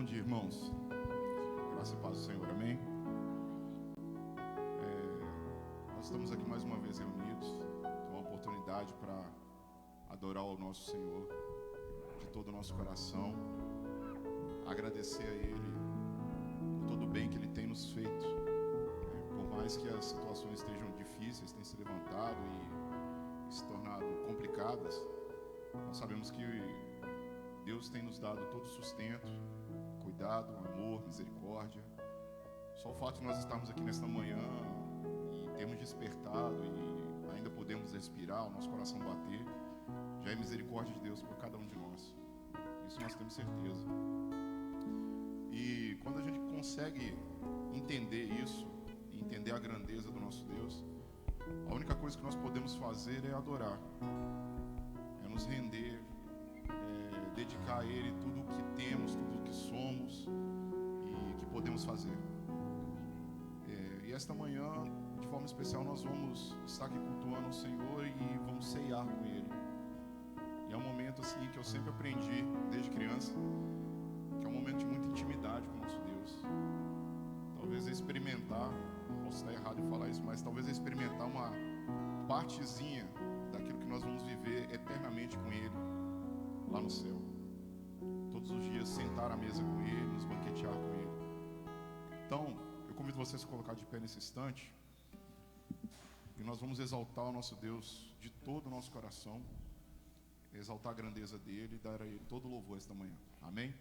dia, irmãos. Graça e paz do Senhor, amém? Nós estamos aqui mais uma vez reunidos, com a oportunidade para adorar o nosso Senhor de todo o nosso coração, agradecer a Ele por todo o bem que Ele tem nos feito. Por mais que as situações estejam difíceis, tenham se levantado e se tornado complicadas, nós sabemos que Deus tem nos dado todo o sustento, cuidado, amor, misericórdia. Só o fato de nós estarmos aqui nesta manhã e termos despertado e ainda podemos respirar, o nosso coração bater, já é misericórdia de Deus por cada um de nós. Isso nós temos certeza. E quando a gente consegue entender isso, entender a grandeza do nosso Deus, a única coisa que nós podemos fazer é adorar, é nos render, dedicar a Ele tudo o que temos, tudo o que somos e que podemos fazer. E esta manhã, de forma especial, nós vamos estar aqui cultuando o Senhor e vamos ceiar com Ele. E é um momento assim que eu sempre aprendi desde criança, que é um momento de muita intimidade com o nosso Deus. Talvez experimentar, não posso estar errado em falar isso, mas talvez experimentar uma partezinha daquilo que nós vamos viver eternamente com Ele lá no céu. Todos os dias sentar à mesa com Ele, nos banquetear com Ele. Então, eu convido vocês a se colocar de pé nesse instante e nós vamos exaltar o nosso Deus de todo o nosso coração, exaltar a grandeza dEle e dar a Ele todo o louvor esta manhã. Amém?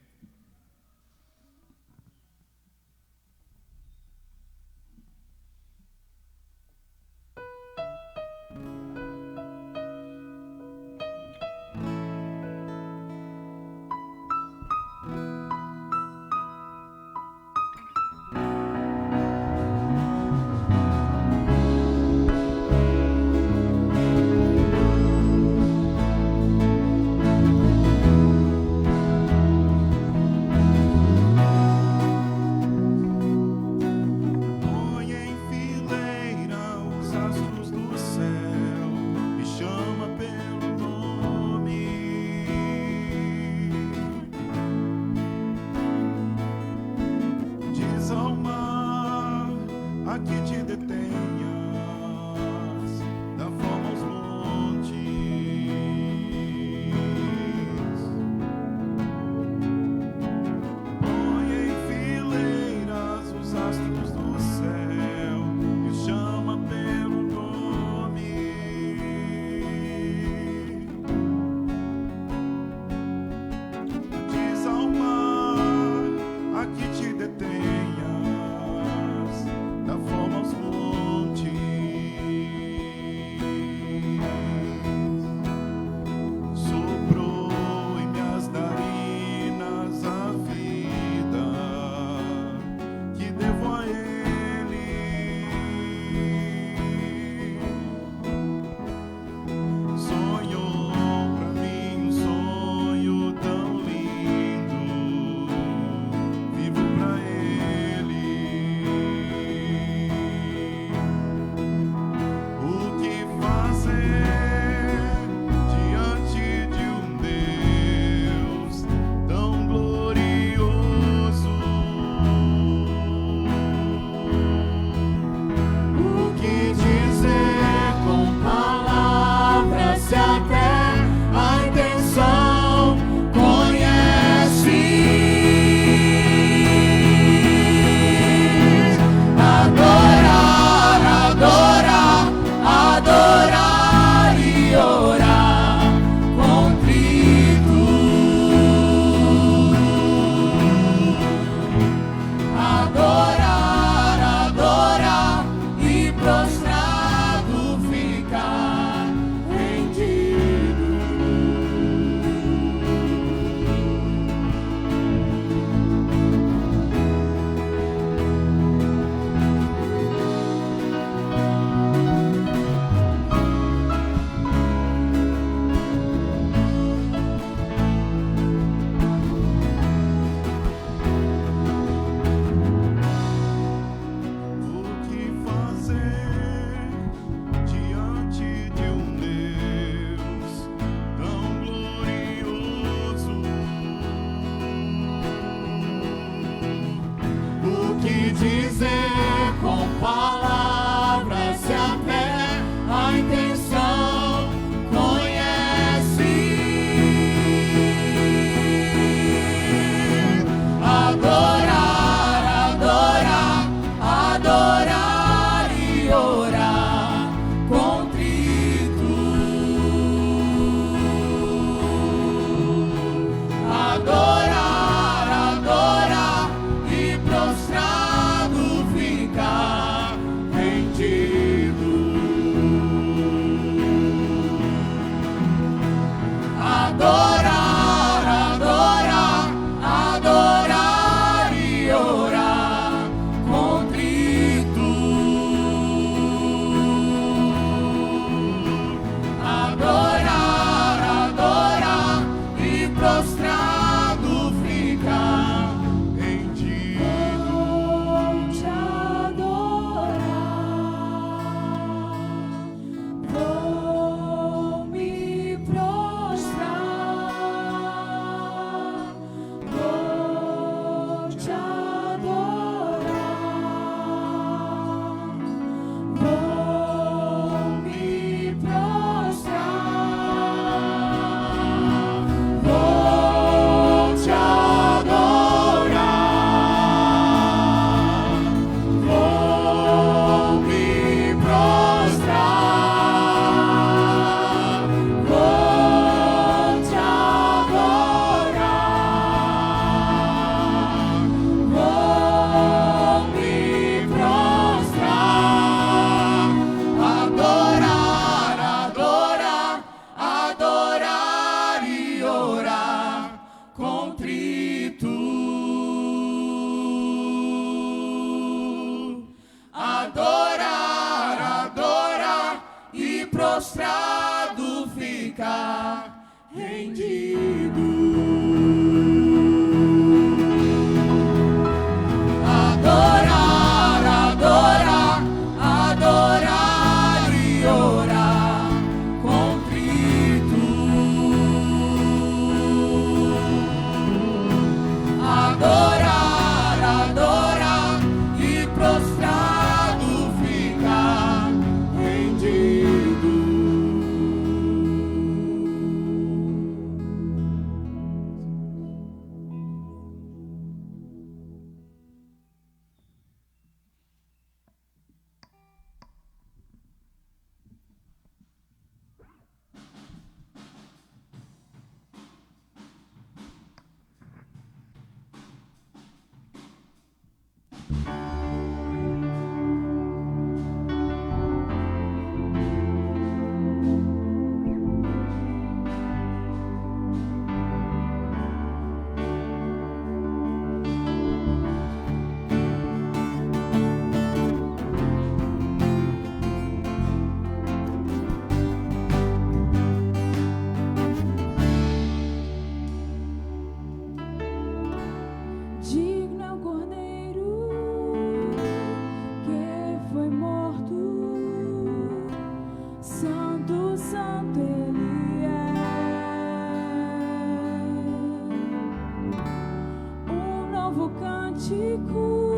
cântico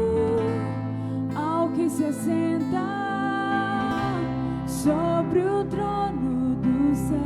ao que se assenta sobre o trono do céu.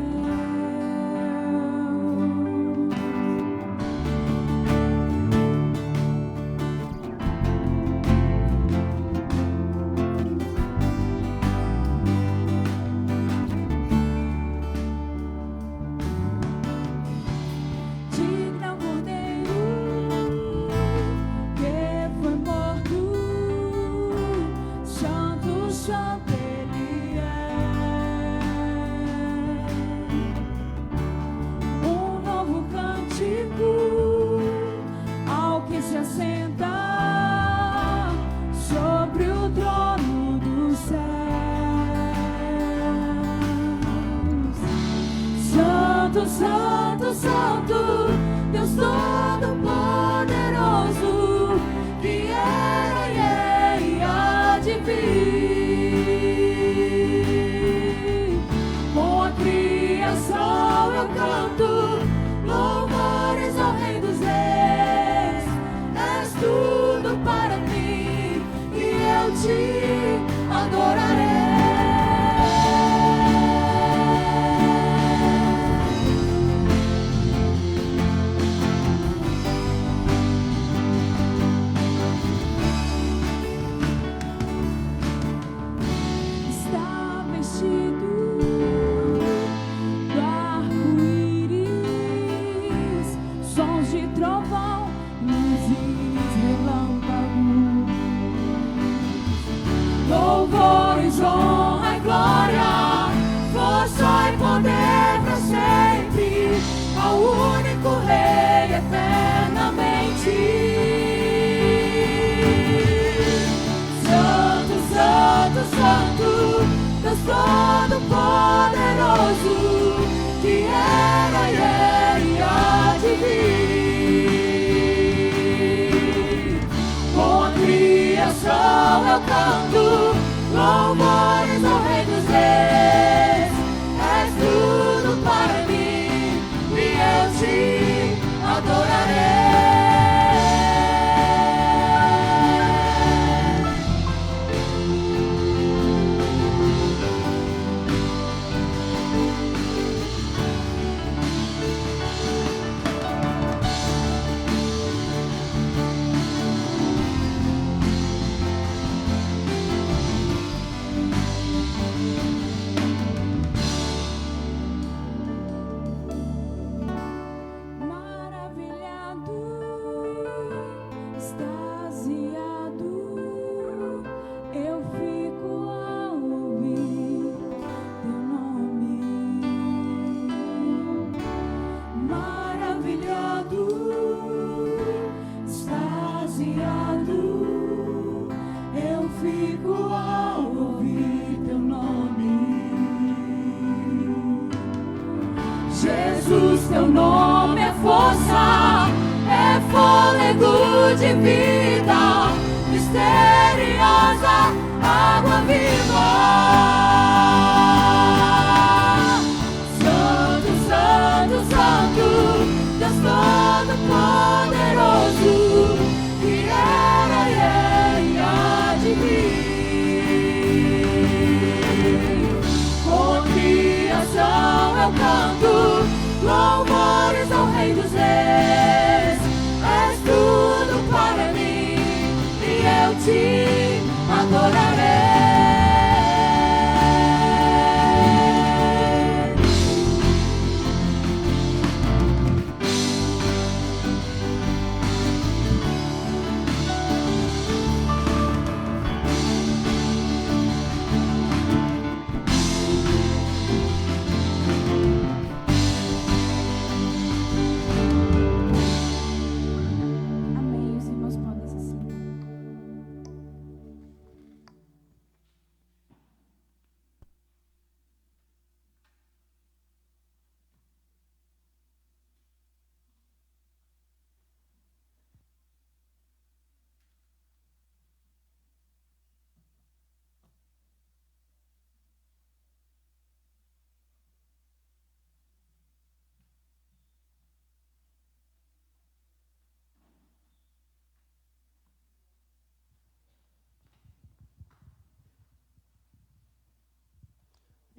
Santo, Santo, Deus Todo-Poderoso, que era e é e há de vir. Com a criação eu canto louvores ao Rei dos Reis. És tudo para mim e eu te adorarei. Louvores, honra e glória, força e poder para sempre, ao único Rei eternamente. Santo, Santo, Santo, Deus Todo-Poderoso, que era e é e há de vir. Com a criação eu canto louvores ao Rei dos Reis. És tudo para mim e eu te adorarei. Jesus, teu nome é força, é fôlego de vida, misteriosa água viva. Santo, Santo, Santo, Deus Todo-Poderoso, que era e é e há de vir. Com a criação eu canto louvores ao Rei dos Reis. És tudo para mim e eu te adorarei.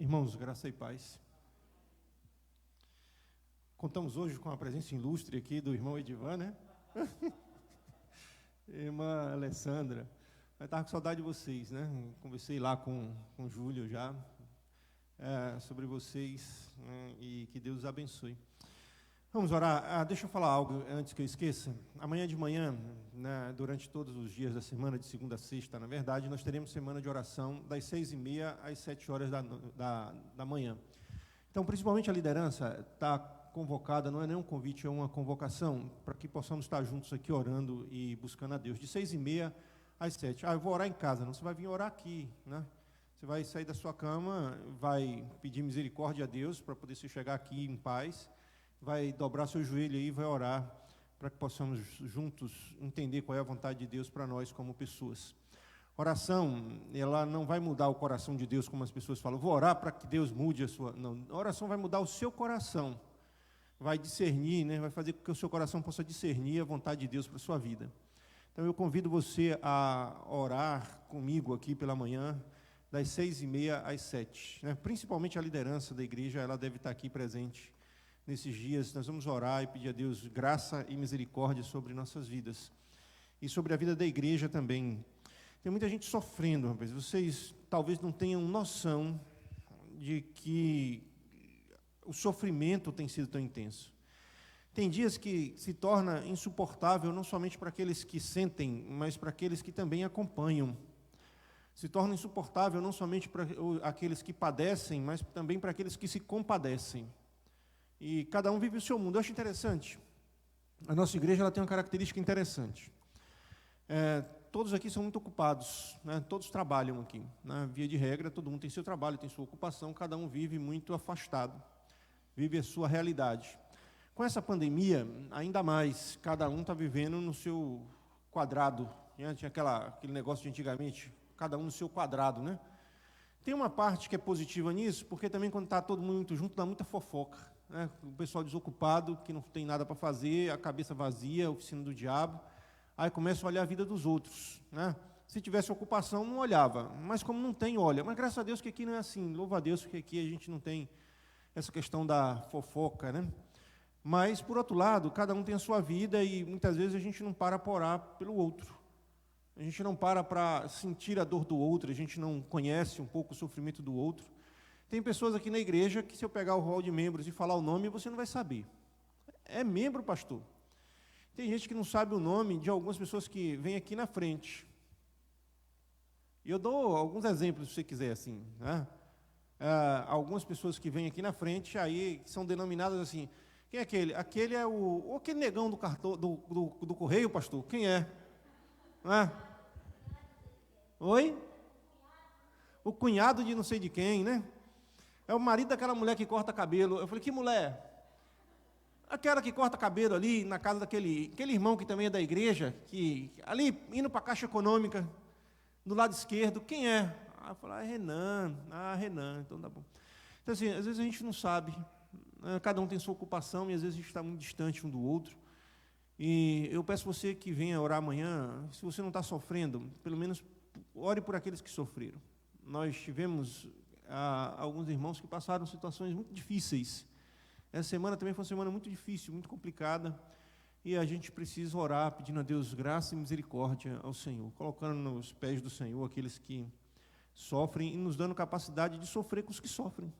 Irmãos, graça e paz. Contamos hoje com a presença ilustre aqui do irmão Edivan, né? Irmã Alessandra. Eu estava com saudade de vocês, né? Conversei lá com o Júlio já sobre vocês, né? E que Deus os abençoe. Vamos orar. Deixa eu falar algo antes que eu esqueça. Amanhã de manhã, né, durante todos os dias da semana, de segunda a sexta, na verdade, nós teremos semana de oração das 6h30 às 7h da manhã. Então, principalmente a liderança está convocada, não é nem um convite, é uma convocação, para que possamos estar juntos aqui orando e buscando a Deus, de 6h30 às 7h. Eu vou orar em casa, não, você vai vir orar aqui, né? Você vai sair da sua cama, vai pedir misericórdia a Deus, para poder se chegar aqui em paz, vai dobrar seu joelho aí e vai orar para que possamos juntos entender qual é a vontade de Deus para nós como pessoas. Oração, ela não vai mudar o coração de Deus, como as pessoas falam, vou orar para que Deus mude a sua... Não, a oração vai mudar o seu coração, vai discernir, né? Vai fazer com que o seu coração possa discernir a vontade de Deus para a sua vida. Então eu convido você a orar comigo aqui pela manhã, das 6h30 às 7h, né? Principalmente a liderança da igreja, ela deve estar aqui presente. Nesses dias, nós vamos orar e pedir a Deus graça e misericórdia sobre nossas vidas. E sobre a vida da igreja também. Tem muita gente sofrendo, rapaz. Vocês talvez não tenham noção de que o sofrimento tem sido tão intenso. Tem dias que se torna insuportável, não somente para aqueles que sentem, mas para aqueles que também acompanham. Se torna insuportável não somente para aqueles que padecem, mas também para aqueles que se compadecem. E cada um vive o seu mundo. Eu acho interessante. A nossa igreja ela tem uma característica interessante. Todos aqui são muito ocupados, né? Todos trabalham aqui. Na via de regra, todo mundo tem seu trabalho, tem sua ocupação, cada um vive muito afastado, vive a sua realidade. Com essa pandemia, ainda mais, cada um está vivendo no seu quadrado. Né? Tinha aquele negócio de antigamente, cada um no seu quadrado, né? Tem uma parte que é positiva nisso, porque também quando está todo mundo muito junto, dá muita fofoca. Né? O pessoal desocupado, que não tem nada para fazer, a cabeça vazia, a oficina do diabo, aí começa a olhar a vida dos outros. Né? Se tivesse ocupação, não olhava, mas como não tem, olha. Mas graças a Deus que aqui não é assim, louva a Deus que aqui a gente não tem essa questão da fofoca. Né? Mas, por outro lado, cada um tem a sua vida e muitas vezes a gente não para orar pelo outro. A gente não para sentir a dor do outro, a gente não conhece um pouco o sofrimento do outro. Tem pessoas aqui na igreja que se eu pegar o rol de membros e falar o nome, você não vai saber. É membro, pastor. Tem gente que não sabe o nome de algumas pessoas que vêm aqui na frente. E eu dou alguns exemplos, se você quiser, assim. Né? Algumas pessoas que vêm aqui na frente, aí são denominadas assim, quem é aquele? Aquele é aquele negão do correio, pastor? Quem é? Oi? O cunhado de não sei de quem, né? É o marido daquela mulher que corta cabelo. Eu falei, que mulher? Aquela que corta cabelo ali, na casa daquele irmão que também é da igreja, que ali, indo para a Caixa Econômica, do lado esquerdo, quem é? Eu falei, Renan. Renan, então tá bom. Então, assim, às vezes a gente não sabe, né? Cada um tem sua ocupação e às vezes a gente está muito distante um do outro. E eu peço a você que venha orar amanhã, se você não está sofrendo, pelo menos ore por aqueles que sofreram. Nós tivemos alguns irmãos que passaram situações muito difíceis. Essa semana também foi uma semana muito difícil, muito complicada, e a gente precisa orar, pedindo a Deus graça e misericórdia ao Senhor, colocando nos pés do Senhor aqueles que sofrem e nos dando capacidade de sofrer com os que sofrem.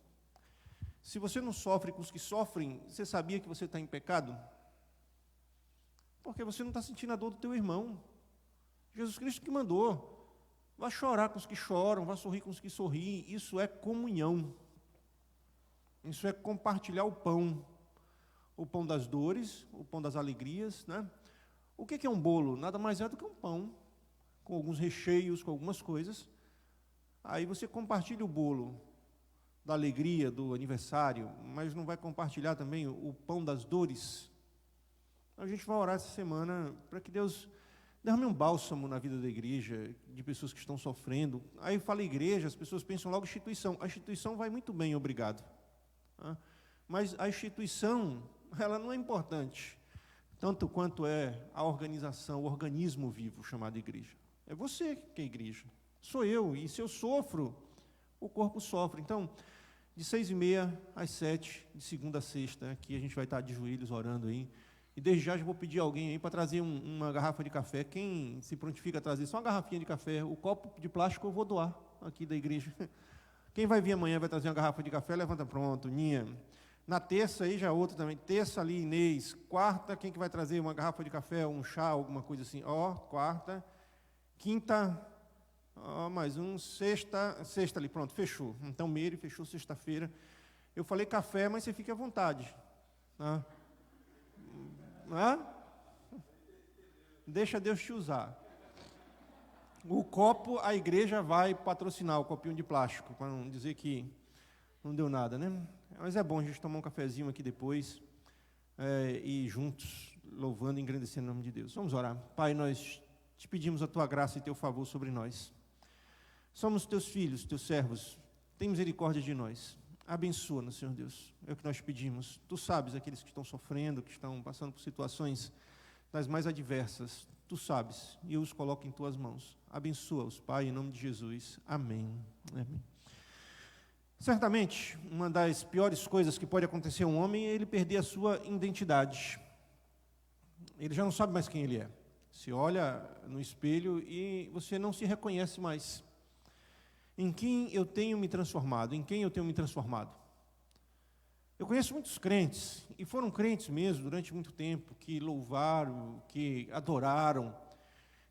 Se você não sofre com os que sofrem, você sabia que você está em pecado? Porque você não está sentindo a dor do teu irmão. Jesus Cristo que mandou. Vá chorar com os que choram, vá sorrir com os que sorriem. Isso é comunhão. Isso é compartilhar o pão das dores, o pão das alegrias. Né? O que é um bolo? Nada mais é do que um pão, com alguns recheios, com algumas coisas. Aí você compartilha o bolo da alegria, do aniversário, mas não vai compartilhar também o pão das dores. A gente vai orar essa semana para que Deus derrame um bálsamo na vida da igreja, de pessoas que estão sofrendo. Aí fala igreja, as pessoas pensam logo instituição. A instituição vai muito bem, obrigado. Mas a instituição, ela não é importante, tanto quanto é a organização, o organismo vivo chamado igreja. É você que é igreja, sou eu, e se eu sofro, o corpo sofre. Então, de 6h30 às 7, de segunda a sexta. Aqui a gente vai estar de joelhos orando aí. E desde já vou pedir a alguém aí para trazer uma garrafa de café. Quem se prontifica a trazer só uma garrafinha de café, o copo de plástico eu vou doar aqui da igreja. Quem vai vir amanhã vai trazer uma garrafa de café, levanta, pronto, Ninha. Na terça aí já outra também, terça ali Inês, quarta quem que vai trazer uma garrafa de café, um chá, alguma coisa assim, quarta, quinta, mais um, sexta ali, pronto, fechou. Então Meire fechou sexta-feira. Eu falei café, mas você fique à vontade. Deixa Deus te usar. O copo, a igreja vai patrocinar, o copinho de plástico, para não dizer que não deu nada, né? Mas é bom a gente tomar um cafezinho aqui depois, e juntos, louvando e engrandecendo o nome de Deus. Vamos orar. Pai, nós te pedimos a tua graça e teu favor sobre nós. Somos teus filhos, teus servos. Tem misericórdia de nós. Abençoa-nos, Senhor Deus. É o que nós pedimos. Tu sabes aqueles que estão sofrendo, que estão passando por situações das mais adversas. Tu sabes, e eu os coloco em tuas mãos. Abençoa-os, Pai, em nome de Jesus. Amém. Amém. Certamente, uma das piores coisas que pode acontecer a um homem é ele perder a sua identidade. Ele já não sabe mais quem ele é. Se olha no espelho e você não se reconhece mais. Em quem eu tenho me transformado? Em quem eu tenho me transformado? Eu conheço muitos crentes, e foram crentes mesmo durante muito tempo, que louvaram, que adoraram,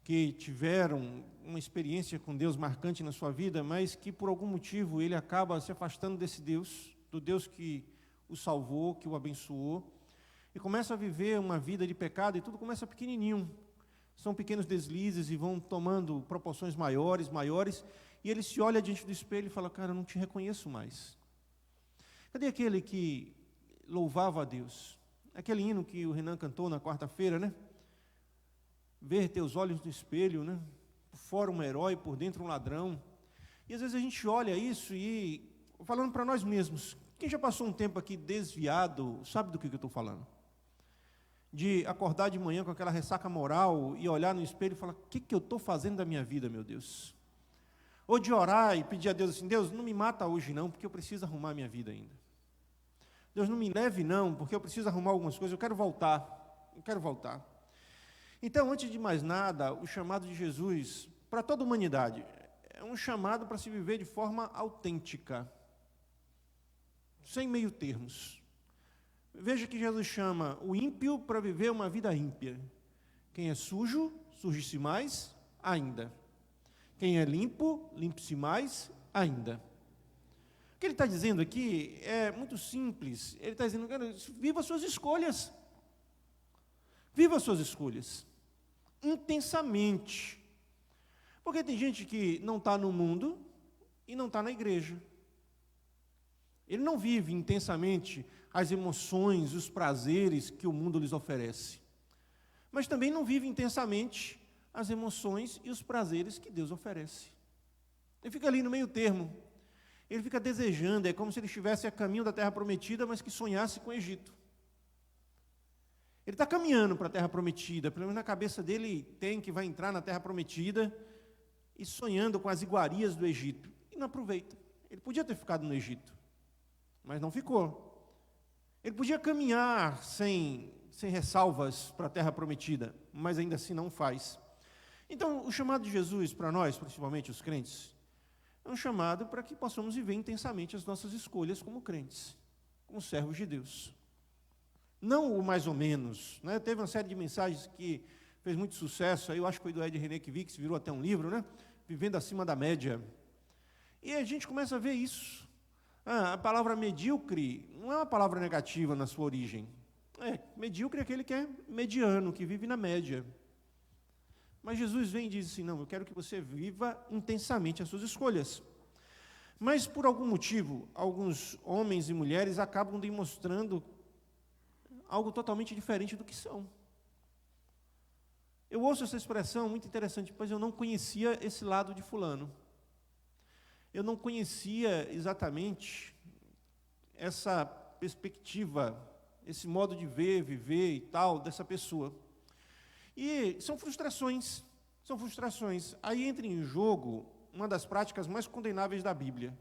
que tiveram uma experiência com Deus marcante na sua vida, mas que por algum motivo ele acaba se afastando desse Deus, do Deus que o salvou, que o abençoou, e começa a viver uma vida de pecado, e tudo começa pequenininho. São pequenos deslizes e vão tomando proporções maiores, e ele se olha diante do espelho e fala, cara, eu não te reconheço mais. Cadê aquele que louvava a Deus? Aquele hino que o Renan cantou na quarta-feira, né? Ver teus olhos no espelho, né? Por fora um herói, por dentro um ladrão. E às vezes a gente olha isso e, falando para nós mesmos, quem já passou um tempo aqui desviado, sabe do que eu estou falando? De acordar de manhã com aquela ressaca moral e olhar no espelho e falar, o que eu estou fazendo da minha vida, meu Deus? Ou de orar e pedir a Deus assim, Deus, não me mata hoje não, porque eu preciso arrumar a minha vida ainda. Deus, não me leve não, porque eu preciso arrumar algumas coisas, eu quero voltar. Então, antes de mais nada, o chamado de Jesus para toda a humanidade é um chamado para se viver de forma autêntica, sem meio termos. Veja que Jesus chama o ímpio para viver uma vida ímpia. Quem é sujo, suje-se mais ainda. Quem é limpo, limpe-se mais ainda. O que ele está dizendo aqui é muito simples. Ele está dizendo, cara, viva suas escolhas. Viva suas escolhas. Intensamente. Porque tem gente que não está no mundo e não está na igreja. Ele não vive intensamente as emoções, os prazeres que o mundo lhes oferece. Mas também não vive intensamente as emoções e os prazeres que Deus oferece. Ele fica ali no meio termo. Ele fica desejando, é como se ele estivesse a caminho da terra prometida, mas que sonhasse com o Egito. Ele está caminhando para a terra prometida, pelo menos na cabeça dele tem que vai entrar na terra prometida, e sonhando com as iguarias do Egito. E não aproveita. Ele podia ter ficado no Egito, mas não ficou. Ele podia caminhar sem ressalvas para a terra prometida, mas ainda assim não faz. Então, o chamado de Jesus para nós, principalmente os crentes, é um chamado para que possamos viver intensamente as nossas escolhas como crentes, como servos de Deus. Não o mais ou menos, né? Teve uma série de mensagens que fez muito sucesso, aí eu acho que foi do Ed René Kivix, virou até um livro, né? Vivendo acima da média. E a gente começa a ver isso. A palavra medíocre não é uma palavra negativa na sua origem. Medíocre é aquele que é mediano, que vive na média. Mas Jesus vem e diz assim, não, eu quero que você viva intensamente as suas escolhas. Mas, por algum motivo, alguns homens e mulheres acabam demonstrando algo totalmente diferente do que são. Eu ouço essa expressão muito interessante, pois eu não conhecia esse lado de fulano. Eu não conhecia exatamente essa perspectiva, esse modo de ver, viver e tal, dessa pessoa. E são frustrações. Aí entra em jogo uma das práticas mais condenáveis da Bíblia,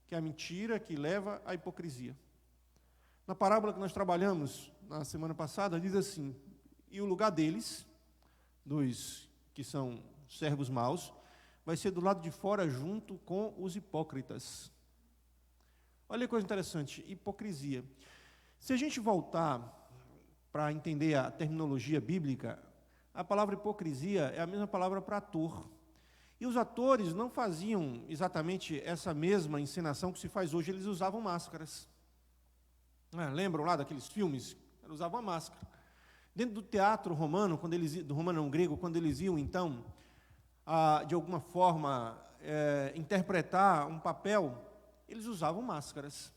que é a mentira que leva à hipocrisia. Na parábola que nós trabalhamos na semana passada, diz assim: e o lugar deles, dos que são servos maus, vai ser do lado de fora junto com os hipócritas. Olha que coisa interessante, hipocrisia. Se a gente voltar para entender a terminologia bíblica, a palavra hipocrisia é a mesma palavra para ator. E os atores não faziam exatamente essa mesma encenação que se faz hoje, eles usavam máscaras. Lembram lá daqueles filmes? Eles usavam a máscara. Dentro do teatro romano, do romano não grego, quando eles iam, então, de alguma forma, interpretar um papel, eles usavam máscaras.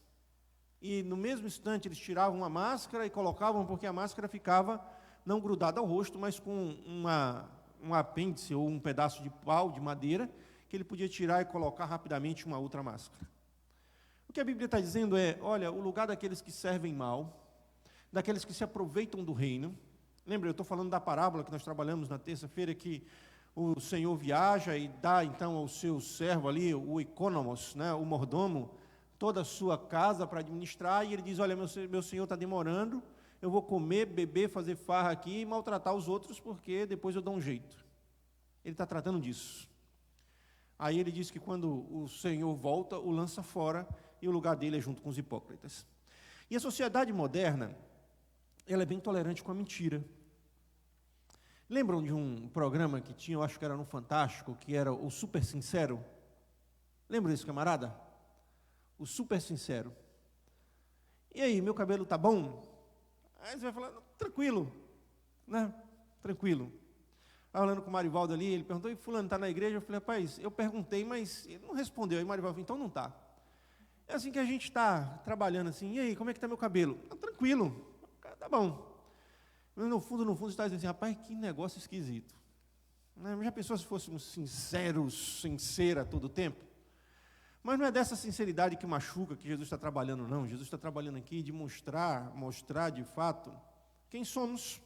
E no mesmo instante eles tiravam a máscara e colocavam, porque a máscara ficava não grudada ao rosto, mas com um apêndice ou um pedaço de pau, de madeira, que ele podia tirar e colocar rapidamente uma outra máscara. O que a Bíblia está dizendo é, olha, o lugar daqueles que servem mal, daqueles que se aproveitam do reino. Lembra, eu estou falando da parábola que nós trabalhamos na terça-feira, que o Senhor viaja e dá então ao seu servo ali, o economos, né, o mordomo, toda a sua casa para administrar, e ele diz, olha, meu senhor está demorando, eu vou comer, beber, fazer farra aqui e maltratar os outros, porque depois eu dou um jeito. Ele está tratando disso. Aí ele diz que quando o Senhor volta, o lança fora, e o lugar dele é junto com os hipócritas. E a sociedade moderna, ela é bem tolerante com a mentira. Lembram de um programa que tinha, eu acho que era no Fantástico, que era o Super Sincero? Lembram desse camarada? O Super Sincero. E aí, meu cabelo tá bom? Aí você vai falar, tranquilo, né? Tranquilo. Falando com o Marivaldo ali, ele perguntou, e fulano está na igreja? Eu falei, rapaz, eu perguntei, mas ele não respondeu. Aí o Marivaldo falou, então não está. É assim que a gente está trabalhando assim, e aí, como é que está meu cabelo? Tranquilo, tá bom. Mas no fundo, você está dizendo assim, rapaz, que negócio esquisito. Já pensou se fôssemos sinceros, sincera todo o tempo? Mas não é dessa sinceridade que machuca que Jesus está trabalhando, não. Jesus está trabalhando aqui de mostrar de fato quem somos.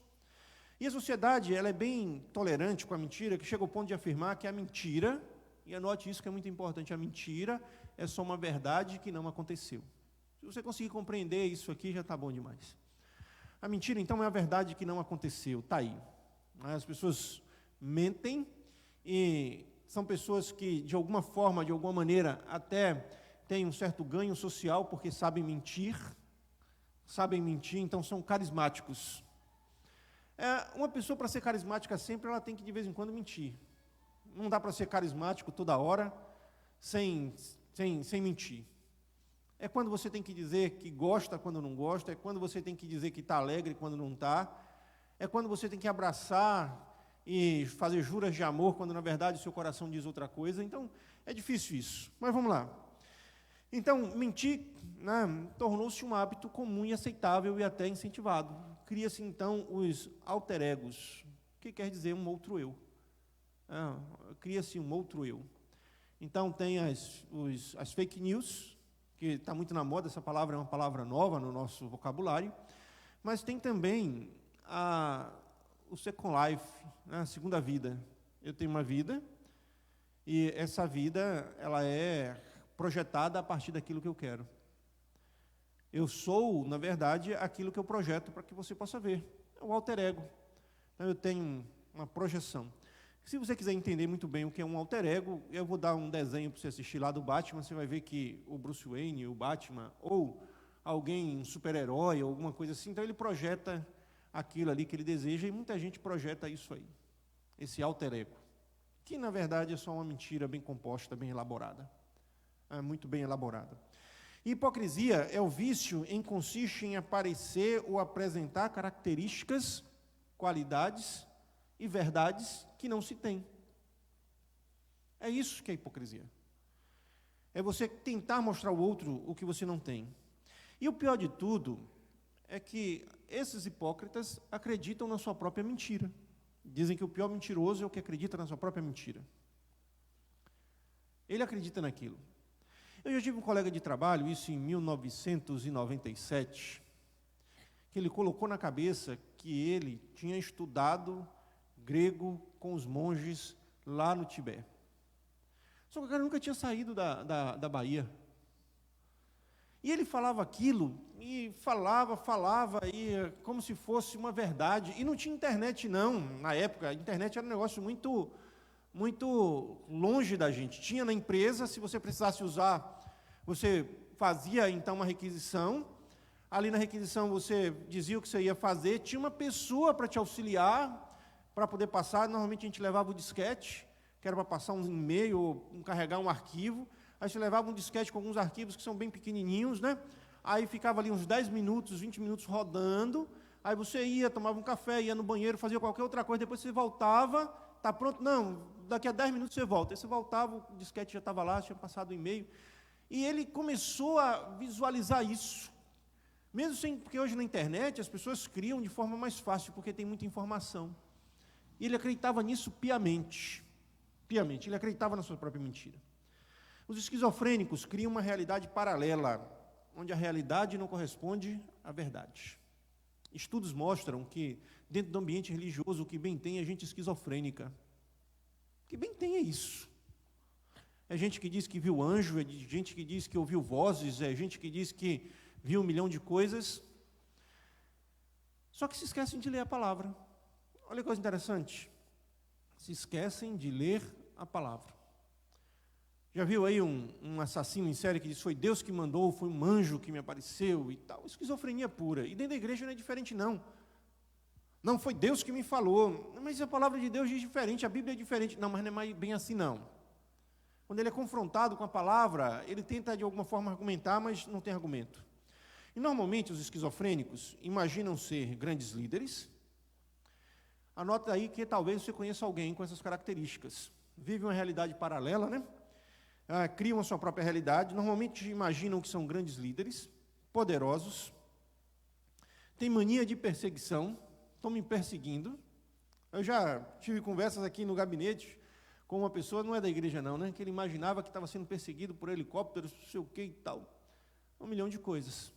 E a sociedade, ela é bem tolerante com a mentira, que chega ao ponto de afirmar que a mentira, e anote isso que é muito importante, a mentira é só uma verdade que não aconteceu. Se você conseguir compreender isso aqui, já está bom demais. A mentira, então, é a verdade que não aconteceu, está aí. As pessoas mentem e são pessoas que, de alguma forma, de alguma maneira, até têm um certo ganho social, porque sabem mentir, então são carismáticos. Uma pessoa, para ser carismática sempre, ela tem que, de vez em quando, mentir. Não dá para ser carismático toda hora, sem mentir. É quando você tem que dizer que gosta quando não gosta, é quando você tem que dizer que está alegre quando não está, é quando você tem que abraçar e fazer juras de amor, quando na verdade o seu coração diz outra coisa. Então, é difícil isso. Mas vamos lá. Então, mentir, né, tornou-se um hábito comum e aceitável e até incentivado. Cria-se, então, os alter egos, que quer dizer um outro eu. Cria-se um outro eu. Então, tem as fake news, que está muito na moda, essa palavra é uma palavra nova no nosso vocabulário, mas tem também o second life, né, a segunda vida. Eu tenho uma vida, e essa vida ela é projetada a partir daquilo que eu quero. Eu sou, na verdade, aquilo que eu projeto para que você possa ver. É o alter ego. Então, eu tenho uma projeção. Se você quiser entender muito bem o que é um alter ego, eu vou dar um desenho para você assistir lá do Batman, você vai ver que o Bruce Wayne, o Batman, ou alguém, um super-herói, ou alguma coisa assim, então ele projeta aquilo ali que ele deseja, e muita gente projeta isso aí, esse alter ego, que na verdade é só uma mentira bem composta, bem elaborada, muito bem elaborada. Hipocrisia é o vício em que consiste em aparecer ou apresentar características, qualidades e verdades que não se tem. É isso que é hipocrisia. É você tentar mostrar ao outro o que você não tem. E o pior de tudo é que esses hipócritas acreditam na sua própria mentira. Dizem que o pior mentiroso é o que acredita na sua própria mentira. Ele acredita naquilo. Eu já tive um colega de trabalho, isso em 1997, que ele colocou na cabeça que ele tinha estudado grego com os monges lá no Tibete. Só que o cara nunca tinha saído da Bahia. E ele falava aquilo, e falava, e como se fosse uma verdade. E não tinha internet, não, na época. A internet era um negócio muito, muito longe da gente. Tinha na empresa, se você precisasse usar, você fazia, então, uma requisição. Ali na requisição você dizia o que você ia fazer. Tinha uma pessoa para te auxiliar, para poder passar. Normalmente a gente levava o disquete, que era para passar um e-mail ou carregar um arquivo. Aí você levava um disquete com alguns arquivos que são bem pequenininhos, né? Aí ficava ali uns 10 minutos, 20 minutos rodando. Aí você ia, tomava um café, ia no banheiro, fazia qualquer outra coisa. Depois você voltava, está pronto? Não, daqui a 10 minutos você volta. Aí você voltava, o disquete já estava lá, tinha passado o e-mail. E ele começou a visualizar isso. Mesmo sem, porque hoje na internet as pessoas criam de forma mais fácil, porque tem muita informação. E ele acreditava nisso piamente. Piamente, ele acreditava na sua própria mentira. Os esquizofrênicos criam uma realidade paralela, onde a realidade não corresponde à verdade. Estudos mostram que, dentro do ambiente religioso, o que bem tem é gente esquizofrênica. O que bem tem é isso. É gente que diz que viu anjo, é gente que diz que ouviu vozes, é gente que diz que viu 1 milhão de coisas. Só que se esquecem de ler a palavra. Olha que coisa interessante. Se esquecem de ler a palavra. Já viu aí um assassino em série que diz, foi Deus que mandou, foi um anjo que me apareceu e tal? Esquizofrenia pura. E dentro da igreja não é diferente, não. Não, foi Deus que me falou. Mas a palavra de Deus diz diferente, a Bíblia é diferente. Não, mas não é bem assim, não. Quando ele é confrontado com a palavra, ele tenta de alguma forma argumentar, mas não tem argumento. E normalmente os esquizofrênicos imaginam ser grandes líderes. Anota aí que talvez você conheça alguém com essas características. Vive uma realidade paralela, né? Criam a sua própria realidade, normalmente imaginam que são grandes líderes, poderosos, têm mania de perseguição, estão me perseguindo. Eu já tive conversas aqui no gabinete com uma pessoa, não é da igreja não, né? Que ele imaginava que estava sendo perseguido por helicópteros, não sei o que e tal. 1 milhão de coisas,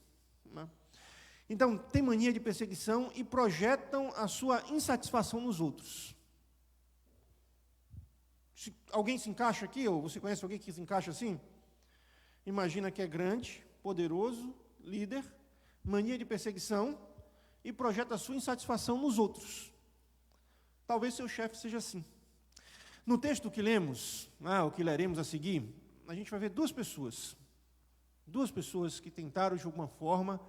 né? Então, tem mania de perseguição e projetam a sua insatisfação nos outros. Se alguém se encaixa aqui, ou você conhece alguém que se encaixa assim? Imagina que é grande, poderoso, líder, mania de perseguição e projeta a sua insatisfação nos outros. Talvez seu chefe seja assim. No texto que lemos, o que leremos a seguir, a gente vai ver duas pessoas que tentaram de alguma forma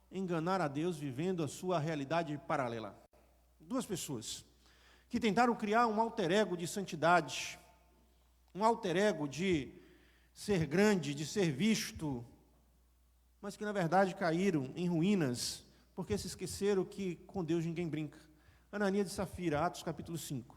enganar a Deus vivendo a sua realidade paralela. Duas pessoas que tentaram criar um alter ego de santidade, um alter ego de ser grande, de ser visto, mas que na verdade caíram em ruínas, porque se esqueceram que com Deus ninguém brinca. Ananias e Safira, Atos capítulo 5.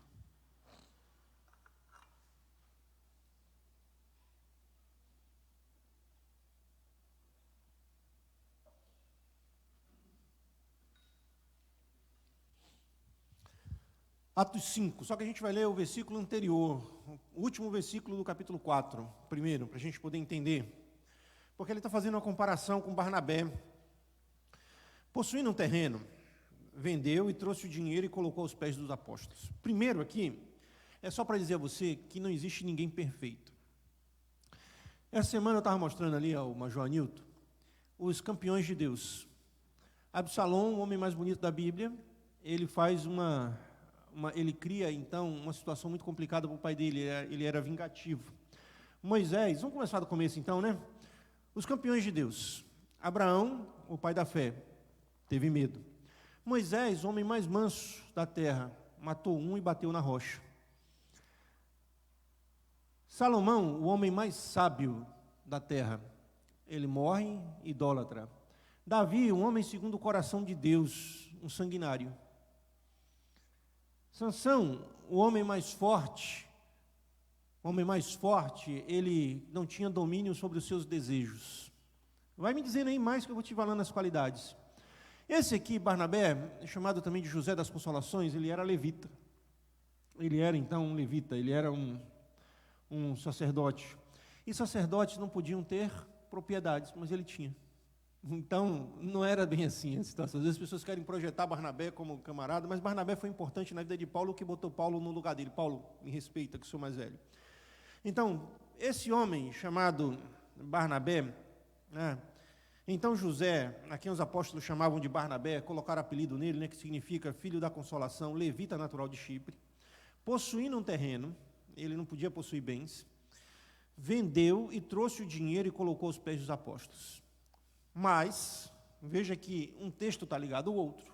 Atos 5, só que a gente vai ler o versículo anterior, o último versículo do capítulo 4, primeiro, para a gente poder entender. Porque ele está fazendo uma comparação com Barnabé. Possuindo um terreno, vendeu e trouxe o dinheiro e colocou aos pés dos apóstolos. Primeiro aqui, é só para dizer a você que não existe ninguém perfeito. Essa semana eu estava mostrando ali ao Major Anilton os campeões de Deus. Absalom, o homem mais bonito da Bíblia, ele faz ele cria, então, uma situação muito complicada para o pai dele, ele era vingativo. Moisés, vamos começar do começo então, né? Os campeões de Deus. Abraão, o pai da fé, teve medo. Moisés, o homem mais manso da terra, matou um e bateu na rocha. Salomão, o homem mais sábio da terra, ele morre idólatra. Davi, um homem segundo o coração de Deus, um sanguinário. Sansão, o homem mais forte, ele não tinha domínio sobre os seus desejos. Vai me dizendo aí mais que eu vou te falando as qualidades. Esse aqui, Barnabé, chamado também de José das Consolações, ele era levita. Ele era então um levita, ele era um sacerdote. E sacerdotes não podiam ter propriedades, mas ele tinha. Então, não era bem assim a situação. Às vezes as pessoas querem projetar Barnabé como camarada, mas Barnabé foi importante na vida de Paulo, que botou Paulo no lugar dele. Paulo, me respeita, que sou mais velho. Então, esse homem chamado Barnabé, Então José, a quem os apóstolos chamavam de Barnabé, colocaram apelido nele, né, que significa filho da consolação, levita natural de Chipre, possuindo um terreno, ele não podia possuir bens, vendeu e trouxe o dinheiro e colocou aos pés dos apóstolos. Mas, veja que um texto está ligado ao outro,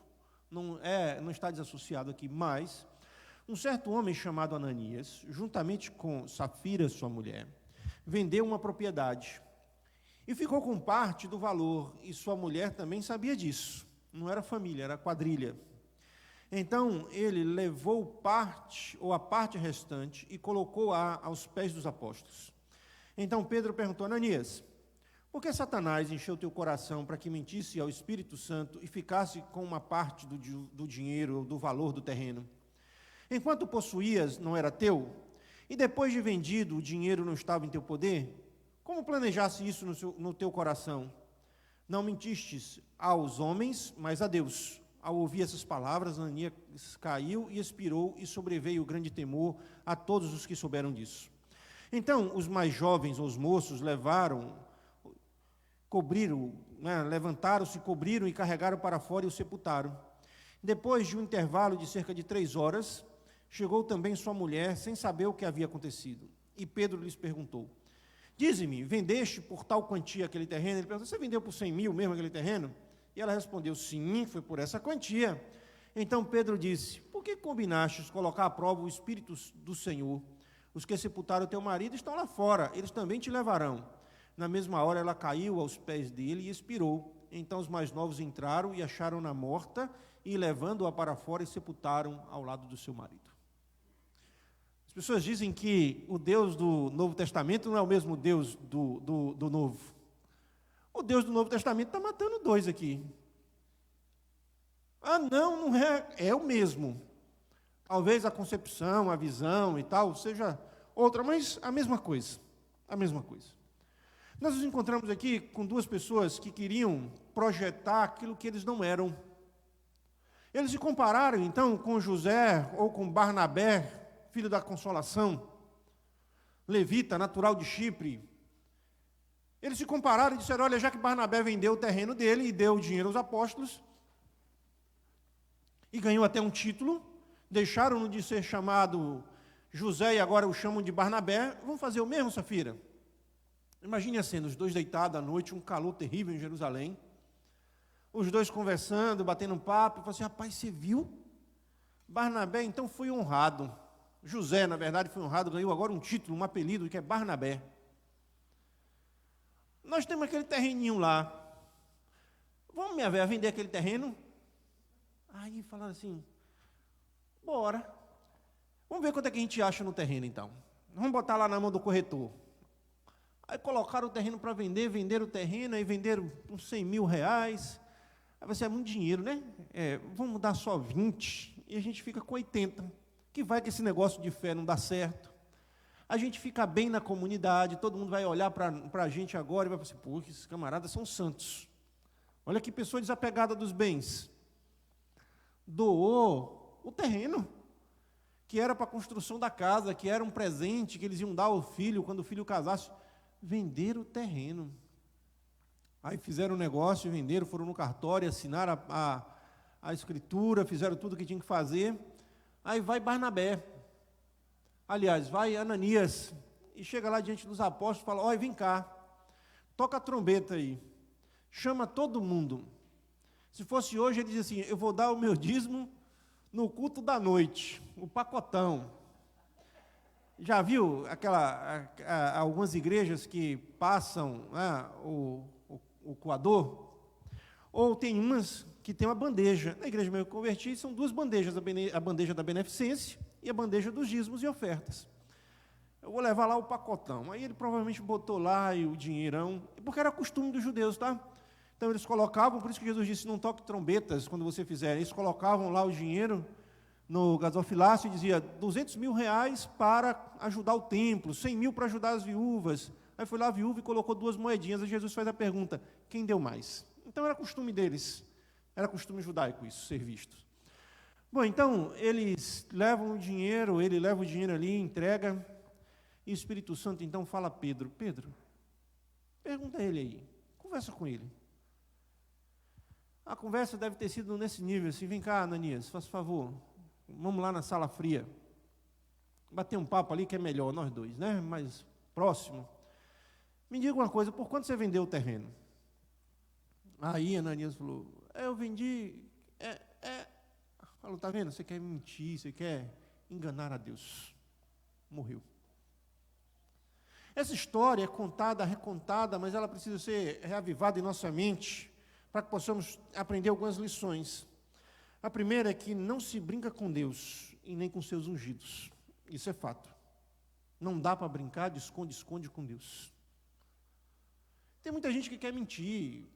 não está desassociado aqui, mas um certo homem chamado Ananias, juntamente com Safira, sua mulher, vendeu uma propriedade e ficou com parte do valor, e sua mulher também sabia disso, não era família, era quadrilha. Então, ele levou parte, ou a parte restante, e colocou-a aos pés dos apóstolos. Então, Pedro perguntou, Ananias, por que Satanás encheu teu coração para que mentisse ao Espírito Santo e ficasse com uma parte do dinheiro, ou do valor do terreno? Enquanto possuías, não era teu? E depois de vendido, o dinheiro não estava em teu poder? Como planejasse isso no teu coração? Não mentistes aos homens, mas a Deus. Ao ouvir essas palavras, Ananias caiu e expirou, e sobreveio grande temor a todos os que souberam disso. Então, os mais jovens, os moços, levantaram-se, cobriram e carregaram para fora e o sepultaram. Depois de um intervalo de cerca de 3 horas, chegou também sua mulher, sem saber o que havia acontecido. E Pedro lhes perguntou, dize-me, vendeste por tal quantia aquele terreno? Ele perguntou, você vendeu por 100 mil mesmo aquele terreno? E ela respondeu, sim, foi por essa quantia. Então Pedro disse, por que combinastes colocar à prova o Espírito do Senhor? Os que sepultaram teu marido estão lá fora, eles também te levarão. Na mesma hora ela caiu aos pés dele e expirou. Então os mais novos entraram e acharam-na morta, e levando-a para fora e sepultaram ao lado do seu marido. As pessoas dizem que o Deus do Novo Testamento não é o mesmo Deus do Novo. O Deus do Novo Testamento está matando 2 aqui. Ah, não é, é o mesmo. Talvez a concepção, a visão e tal, seja outra, mas a mesma coisa. A mesma coisa. Nós nos encontramos aqui com 2 pessoas que queriam projetar aquilo que eles não eram. Eles se compararam, então, com José ou com Barnabé, filho da consolação, levita, natural de Chipre. Eles se compararam e disseram, olha, já que Barnabé vendeu o terreno dele e deu o dinheiro aos apóstolos, e ganhou até um título, deixaram-no de ser chamado José e agora o chamam de Barnabé, vão fazer o mesmo, Safira? Imagine a cena, os 2 deitados à noite, um calor terrível em Jerusalém, os 2 conversando, batendo um papo, e falam assim, rapaz, você viu? Barnabé, então, foi honrado. José, na verdade, foi honrado, ganhou agora um título, um apelido, que é Barnabé. Nós temos aquele terreninho lá. Vamos, minha velha, vender aquele terreno? Aí falaram assim, bora. Vamos ver quanto é que a gente acha no terreno, então. Vamos botar lá na mão do corretor. Aí colocaram o terreno para vender, venderam o terreno, aí venderam uns 100 mil reais. Aí vai ser muito dinheiro, né? Vamos dar só 20 e a gente fica com 80. Que vai que esse negócio de fé não dá certo. A gente fica bem na comunidade, todo mundo vai olhar para a gente agora e vai pensar, pô, esses camaradas são santos. Olha que pessoa desapegada dos bens. Doou o terreno, que era para a construção da casa, que era um presente que eles iam dar ao filho quando o filho casasse. Venderam o terreno. Aí fizeram um negócio, venderam, foram no cartório, assinaram a escritura, fizeram tudo o que tinha que fazer. Aí vai Barnabé. Aliás, vai Ananias. E chega lá diante dos apóstolos e fala, olha, vem cá. Toca a trombeta aí. Chama todo mundo. Se fosse hoje, ele diz assim, eu vou dar o meu dízimo no culto da noite. O pacotão. Já viu algumas igrejas que passam o coador? Ou tem umas que tem uma bandeja. Na igreja meio convertida são 2 bandejas, a bandeja da beneficência e a bandeja dos dízimos e ofertas. Eu vou levar lá o pacotão. Aí ele provavelmente botou lá o dinheirão, porque era costume dos judeus, tá? Então eles colocavam, por isso que Jesus disse, não toque trombetas quando você fizer. Eles colocavam lá o dinheiro no gasofilácio e dizia 200 mil reais para ajudar o templo, 100 mil para ajudar as viúvas. Aí foi lá a viúva e colocou 2 moedinhas, e Jesus faz a pergunta, quem deu mais? Então era costume deles, era costume judaico isso, ser visto. Bom, então eles levam o dinheiro, ele leva o dinheiro ali, entrega, e o Espírito Santo então fala a Pedro, pergunta a ele aí, conversa com ele, A conversa deve ter sido nesse nível, assim, vem cá, Ananias, faz favor, vamos lá na sala fria, bater um papo ali que é melhor, nós dois, né? Mais próximo. Me diga uma coisa, por quanto você vendeu o terreno? Aí Ananias falou, eu vendi, Falou, tá vendo, você quer mentir, você quer enganar a Deus. Morreu. Essa história é contada, recontada, mas ela precisa ser reavivada em nossa mente, para que possamos aprender algumas lições. A primeira é que não se brinca com Deus, e nem com seus ungidos. Isso é fato. Não dá para brincar de esconde com Deus. Tem muita gente que quer mentir,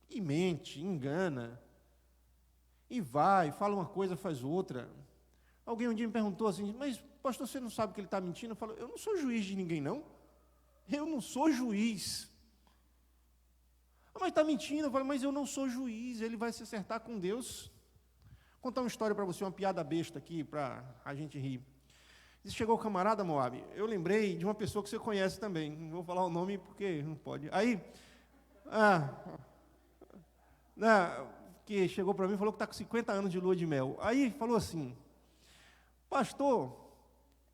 e mente, engana, e vai, fala uma coisa, faz outra. Alguém um dia me perguntou assim, mas pastor, você não sabe que ele está mentindo? Eu falo, eu não sou juiz de ninguém, não. Eu não sou juiz. Mas está mentindo. Eu falo, mas eu não sou juiz, ele vai se acertar com Deus. Vou contar uma história para você, uma piada besta aqui, para a gente rir. Chegou o camarada Moab, eu lembrei de uma pessoa que você conhece também, não vou falar o nome porque não pode. Aí, que chegou para mim e falou que está com 50 anos de lua de mel. Aí falou assim, pastor,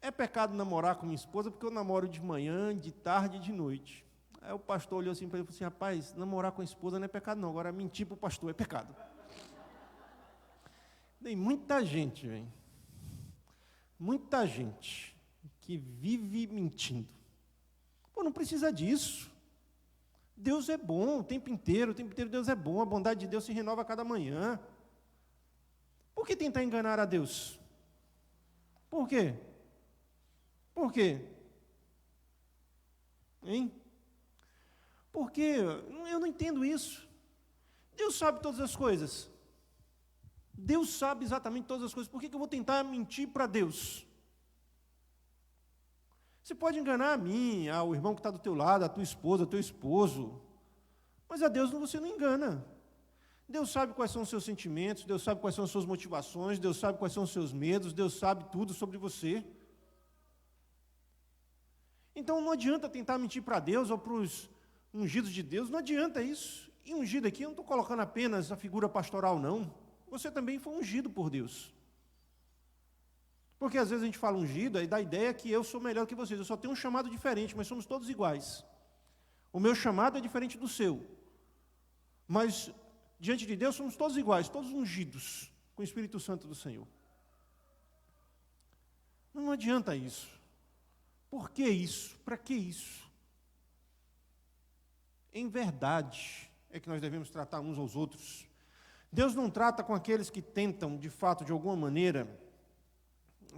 é pecado namorar com minha esposa porque eu namoro de manhã, de tarde e de noite. Aí o pastor olhou assim para ele e falou assim, rapaz, namorar com a esposa não é pecado não, agora mentir para o pastor é pecado. Tem muita gente, velho. Muita gente que vive mentindo. Pô, não precisa disso. Deus é bom o tempo inteiro Deus é bom, a bondade de Deus se renova a cada manhã. Por que tentar enganar a Deus? Por quê? Por quê? Hein? Porque eu não entendo isso. Deus sabe todas as coisas. Deus sabe exatamente todas as coisas. Por que eu vou tentar mentir para Deus? Você pode enganar a mim, o irmão que está do teu lado, a tua esposa, teu esposo. Mas a Deus você não engana. Deus sabe quais são os seus sentimentos, Deus sabe quais são as suas motivações, Deus sabe quais são os seus medos, Deus sabe tudo sobre você. Então não adianta tentar mentir para Deus ou para os ungidos de Deus, não adianta isso. E ungido aqui, eu não estou colocando apenas a figura pastoral, não. Você também foi ungido por Deus. Porque às vezes a gente fala ungido, aí dá a ideia que eu sou melhor que vocês, eu só tenho um chamado diferente, mas somos todos iguais. O meu chamado é diferente do seu. Mas, diante de Deus, somos todos iguais, todos ungidos com o Espírito Santo do Senhor. Não adianta isso. Por que isso? Para que isso? Em verdade, é que nós devemos tratar uns aos outros. Deus não trata com aqueles que tentam, de fato, de alguma maneira,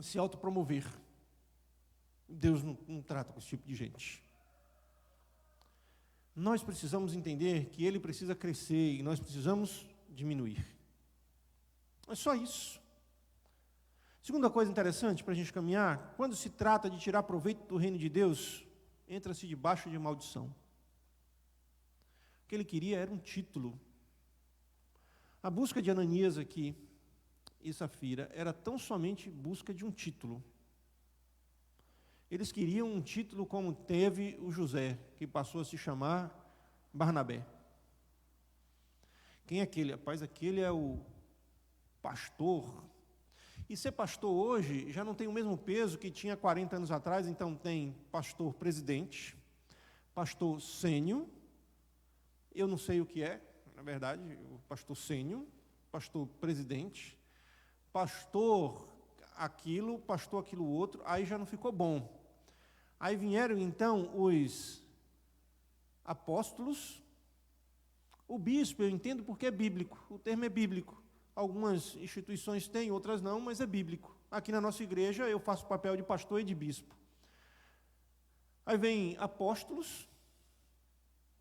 se autopromover. Deus não trata com esse tipo de gente. Nós precisamos entender que Ele precisa crescer e nós precisamos diminuir. É só isso. Segunda coisa interessante para a gente caminhar, quando se trata de tirar proveito do reino de Deus, entra-se debaixo de maldição. O que ele queria era um título. A busca de Ananias aqui e Safira era tão somente busca de um título. Eles queriam um título como teve o José, que passou a se chamar Barnabé. Quem é aquele? Rapaz, aquele é o pastor. E ser pastor hoje já não tem o mesmo peso que tinha 40 anos atrás, então tem pastor presidente, pastor sênior, eu não sei o que é, na verdade, o pastor sênior, pastor presidente, pastor aquilo outro, aí já não ficou bom. Aí vieram então os apóstolos, o bispo, eu entendo porque é bíblico, o termo é bíblico. Algumas instituições têm, outras não, mas é bíblico. Aqui na nossa igreja eu faço o papel de pastor e de bispo. Aí vem apóstolos,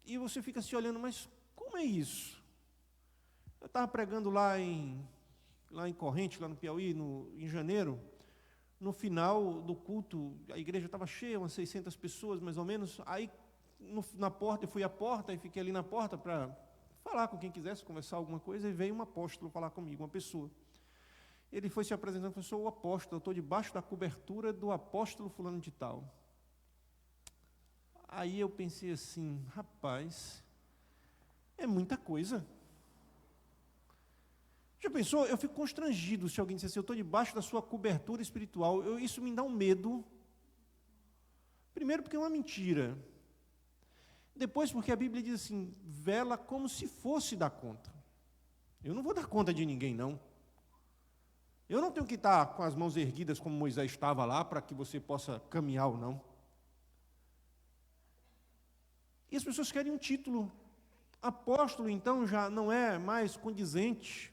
e você fica se olhando, mas como é isso? Eu estava pregando lá em Corrente, lá no Piauí, em janeiro. No final do culto, a igreja estava cheia, umas 600 pessoas, mais ou menos. Aí, na porta, eu fui à porta e fiquei ali na porta para falar com quem quisesse, conversar alguma coisa, e veio um apóstolo falar comigo, uma pessoa. Ele foi se apresentando e falou, sou o apóstolo, eu estou debaixo da cobertura do apóstolo fulano de tal. Aí eu pensei assim, rapaz, é muita coisa. Já pensou? Eu fico constrangido se alguém disser assim, eu estou debaixo da sua cobertura espiritual. Isso me dá um medo. Primeiro porque é uma mentira. Depois porque a Bíblia diz assim, vela como se fosse dar conta. Eu não vou dar conta de ninguém, não. Eu não tenho que estar com as mãos erguidas como Moisés estava lá, para que você possa caminhar ou não. E as pessoas querem um título. Apóstolo, então, já não é mais condizente.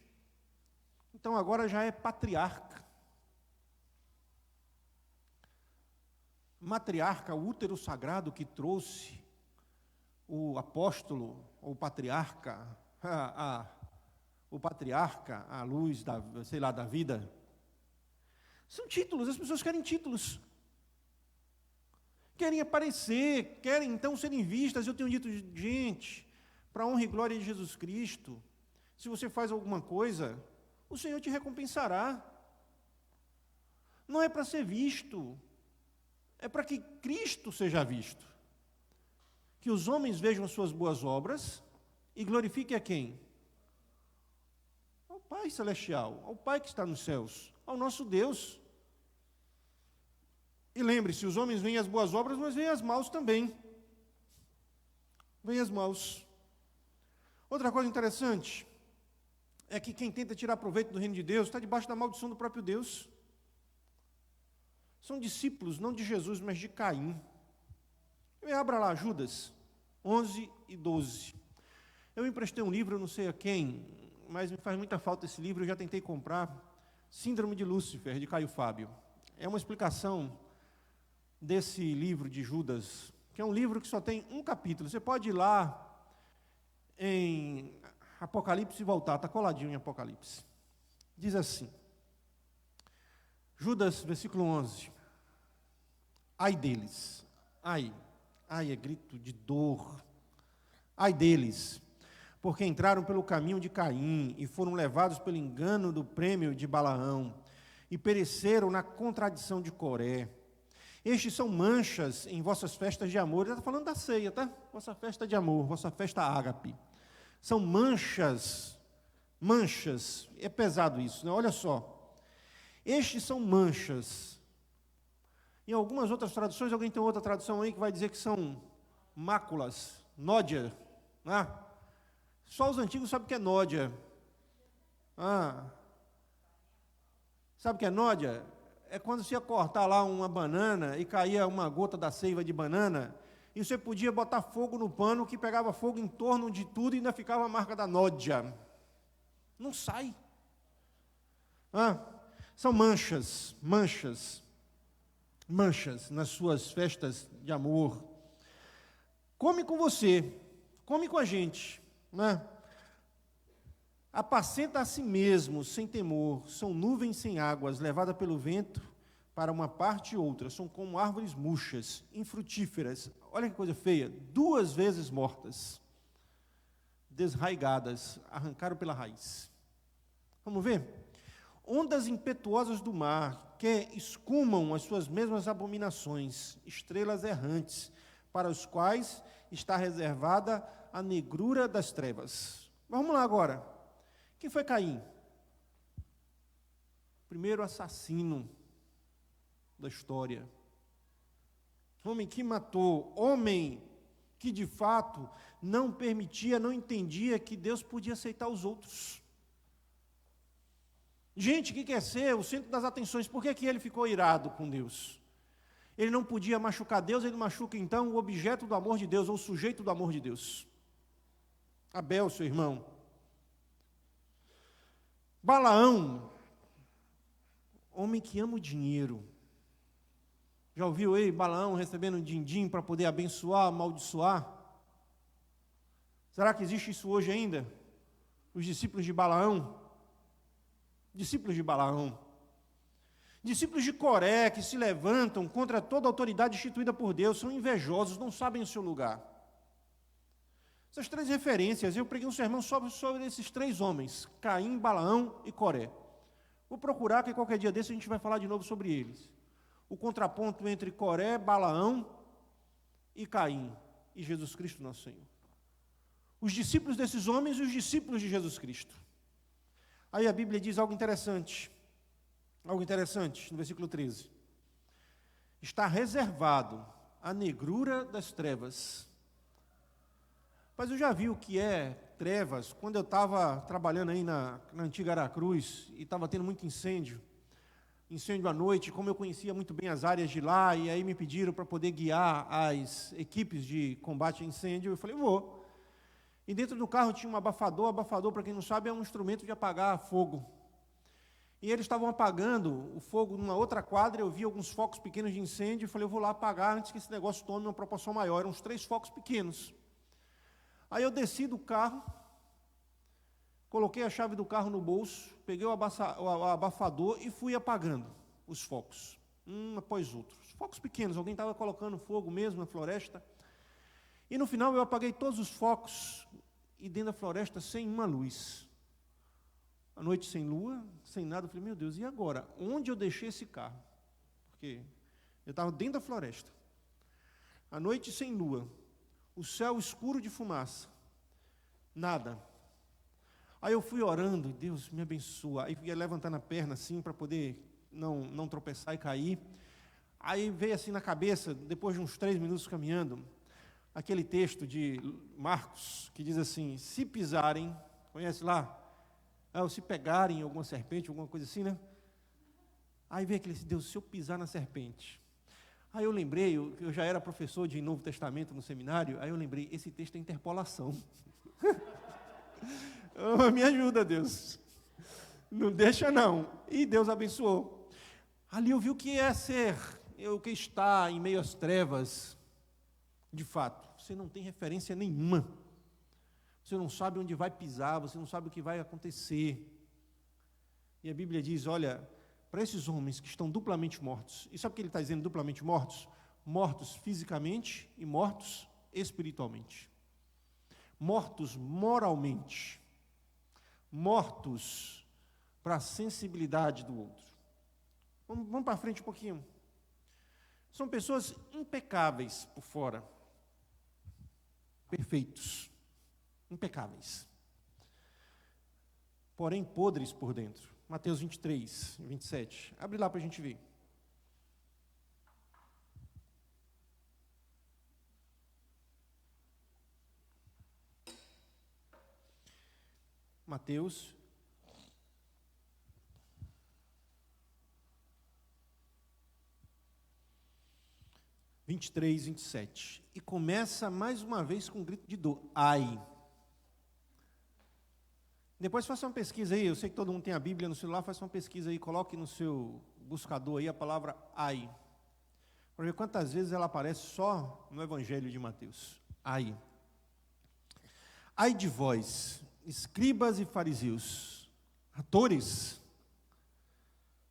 Então, agora já é patriarca. Matriarca, o útero sagrado que trouxe o apóstolo, ou patriarca, o patriarca, a luz da, sei lá, da vida. São títulos, as pessoas querem títulos. Querem aparecer, querem então serem vistas. Eu tenho dito, gente, para a honra e glória de Jesus Cristo, se você faz alguma coisa, o Senhor te recompensará. Não é para ser visto, é para que Cristo seja visto. Que os homens vejam as suas boas obras e glorifiquem a quem? Ao Pai Celestial, ao Pai que está nos céus, ao nosso Deus. E lembre-se, os homens veem as boas obras, mas veem as maus também. Veem as maus. Outra coisa interessante é que quem tenta tirar proveito do reino de Deus está debaixo da maldição do próprio Deus. São discípulos, não de Jesus, mas de Caim. Abra lá, Judas 11 e 12. Eu emprestei um livro, não sei a quem, mas me faz muita falta esse livro, eu já tentei comprar. Síndrome de Lúcifer, de Caio Fábio. É uma explicação desse livro de Judas, que é um livro que só tem um capítulo. Você pode ir lá em Apocalipse e voltar, está coladinho em Apocalipse. Diz assim, Judas, versículo 11. Ai deles, ai é grito de dor. Ai deles, porque entraram pelo caminho de Caim e foram levados pelo engano do prêmio de Balaão e pereceram na contradição de Coré. Estes são manchas em vossas festas de amor. Ele está falando da ceia, tá? Vossa festa de amor, vossa festa ágape. São manchas, é pesado isso, né? Olha só. Estes são manchas. Em algumas outras traduções, alguém tem outra tradução aí que vai dizer que são máculas, nódia, né? Só os antigos sabem o que é nódia. Sabe o que é nódia? É quando você ia cortar lá uma banana e caía uma gota da seiva de banana, e você podia botar fogo no pano que pegava fogo em torno de tudo e ainda ficava a marca da nódia. Não sai. São manchas nas suas festas de amor. Come com você, come com a gente, né? Apacenta a si mesmo, sem temor, são nuvens sem águas, levadas pelo vento para uma parte e outra, são como árvores murchas, infrutíferas, olha que coisa feia, 2 vezes mortas, desraigadas, arrancaram pela raiz. Vamos ver? Ondas impetuosas do mar, que escumam as suas mesmas abominações, estrelas errantes, para os quais está reservada a negrura das trevas. Vamos lá agora. Quem foi Caim? Primeiro assassino da história. Homem que matou, homem que de fato não permitia, não entendia que Deus podia aceitar os outros. Gente que quer ser o centro das atenções, por que ele ficou irado com Deus? Ele não podia machucar Deus, ele machuca então o objeto do amor de Deus, ou o sujeito do amor de Deus. Abel, seu irmão. Balaão, homem que ama o dinheiro. Já ouviu aí Balaão recebendo um din-din para poder abençoar, amaldiçoar? Será que existe isso hoje ainda? Os discípulos de Balaão? Discípulos de Balaão. Discípulos de Coré, que se levantam contra toda a autoridade instituída por Deus, são invejosos, não sabem o seu lugar. Essas 3 referências, eu preguei um sermão sobre esses 3 homens, Caim, Balaão e Coré. Vou procurar que qualquer dia desse a gente vai falar de novo sobre eles. O contraponto entre Coré, Balaão e Caim e Jesus Cristo nosso Senhor. Os discípulos desses homens e os discípulos de Jesus Cristo. Aí a Bíblia diz algo interessante no versículo 13. Está reservado a negrura das trevas. Mas eu já vi o que é trevas, quando eu estava trabalhando aí na antiga Aracruz, e estava tendo muito incêndio à noite, como eu conhecia muito bem as áreas de lá, e aí me pediram para poder guiar as equipes de combate a incêndio, eu falei, vou. E dentro do carro tinha um abafador, para quem não sabe, é um instrumento de apagar fogo. E eles estavam apagando o fogo numa outra quadra, eu vi alguns focos pequenos de incêndio, e falei, eu vou lá apagar antes que esse negócio tome uma proporção maior. Eram uns 3 focos pequenos. Aí eu desci do carro, coloquei a chave do carro no bolso, peguei o abafador e fui apagando os focos, um após outro. Os focos pequenos, alguém estava colocando fogo mesmo na floresta. E no final eu apaguei todos os focos, e dentro da floresta sem uma luz. A noite sem lua, sem nada, eu falei, meu Deus, e agora? Onde eu deixei esse carro? Porque eu estava dentro da floresta. A noite sem lua, o céu escuro de fumaça, nada. Aí eu fui orando, Deus me abençoa. Aí ia levantando a perna assim, para poder não tropeçar e cair. Aí veio assim na cabeça, depois de uns 3 minutos caminhando, aquele texto de Marcos, que diz assim, se pisarem, conhece lá? Ou se pegarem alguma serpente, alguma coisa assim, né? Aí veio aquele, Deus, se eu pisar na serpente. Aí eu lembrei, eu já era professor de Novo Testamento no seminário, aí eu lembrei, esse texto é interpolação. Oh, me ajuda, Deus. Não deixa não. E Deus abençoou. Ali eu vi o que é ser, o que está em meio às trevas. De fato, você não tem referência nenhuma. Você não sabe onde vai pisar, você não sabe o que vai acontecer. E a Bíblia diz, olha, para esses homens que estão duplamente mortos, e sabe o que ele está dizendo, duplamente mortos? Mortos fisicamente e mortos espiritualmente. Mortos moralmente. Mortos para a sensibilidade do outro. Vamos para frente um pouquinho. São pessoas impecáveis por fora. Perfeitos. Impecáveis. Porém podres por dentro. Mateus 23, 27. Abre lá para a gente ver. Mateus 23, 27. E começa mais uma vez com um grito de dor. Ai. Depois faça uma pesquisa aí, eu sei que todo mundo tem a Bíblia no celular, faça uma pesquisa aí, coloque no seu buscador aí a palavra ai. Para ver quantas vezes ela aparece só no Evangelho de Mateus. Ai. Ai de vós, escribas e fariseus, atores.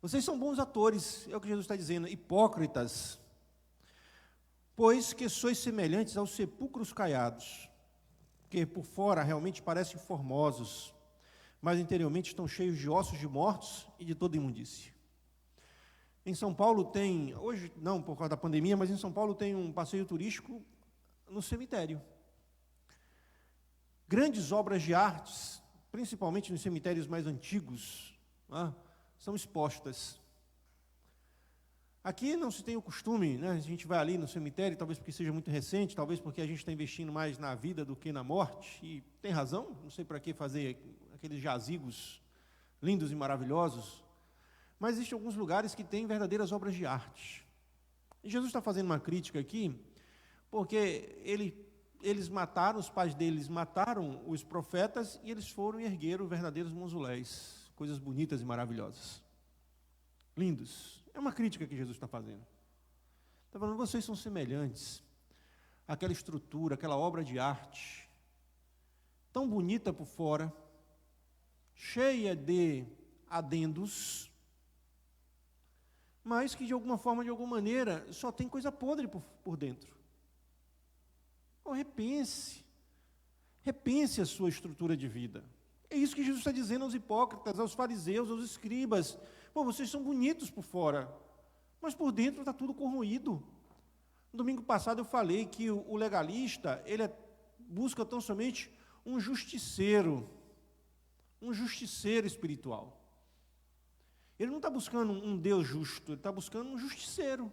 Vocês são bons atores, é o que Jesus está dizendo, hipócritas. Pois que sois semelhantes aos sepulcros caiados, que por fora realmente parecem formosos, mas interiormente estão cheios de ossos de mortos e de toda imundície. Em São Paulo tem, hoje não por causa da pandemia, mas em São Paulo tem um passeio turístico no cemitério. Grandes obras de artes, principalmente nos cemitérios mais antigos, são expostas. Aqui não se tem o costume, né? A gente vai ali no cemitério, talvez porque seja muito recente, talvez porque a gente está investindo mais na vida do que na morte, e tem razão, não sei para que fazer aqueles jazigos lindos e maravilhosos, mas existem alguns lugares que têm verdadeiras obras de arte. E Jesus está fazendo uma crítica aqui, porque eles mataram, os pais deles mataram os profetas, e eles foram e ergueram verdadeiros mausoléus, coisas bonitas e maravilhosas, lindos. É uma crítica que Jesus está fazendo. Está falando, vocês são semelhantes àquela estrutura, aquela obra de arte, tão bonita por fora, cheia de adendos, mas que de alguma forma, de alguma maneira, só tem coisa podre por dentro. Então, repense a sua estrutura de vida. É isso que Jesus está dizendo aos hipócritas, aos fariseus, aos escribas. Pô, vocês são bonitos por fora, mas por dentro está tudo corroído. No domingo passado eu falei que o legalista, ele busca tão somente um justiceiro, um justiceiro espiritual. Ele não está buscando um Deus justo, ele está buscando um justiceiro.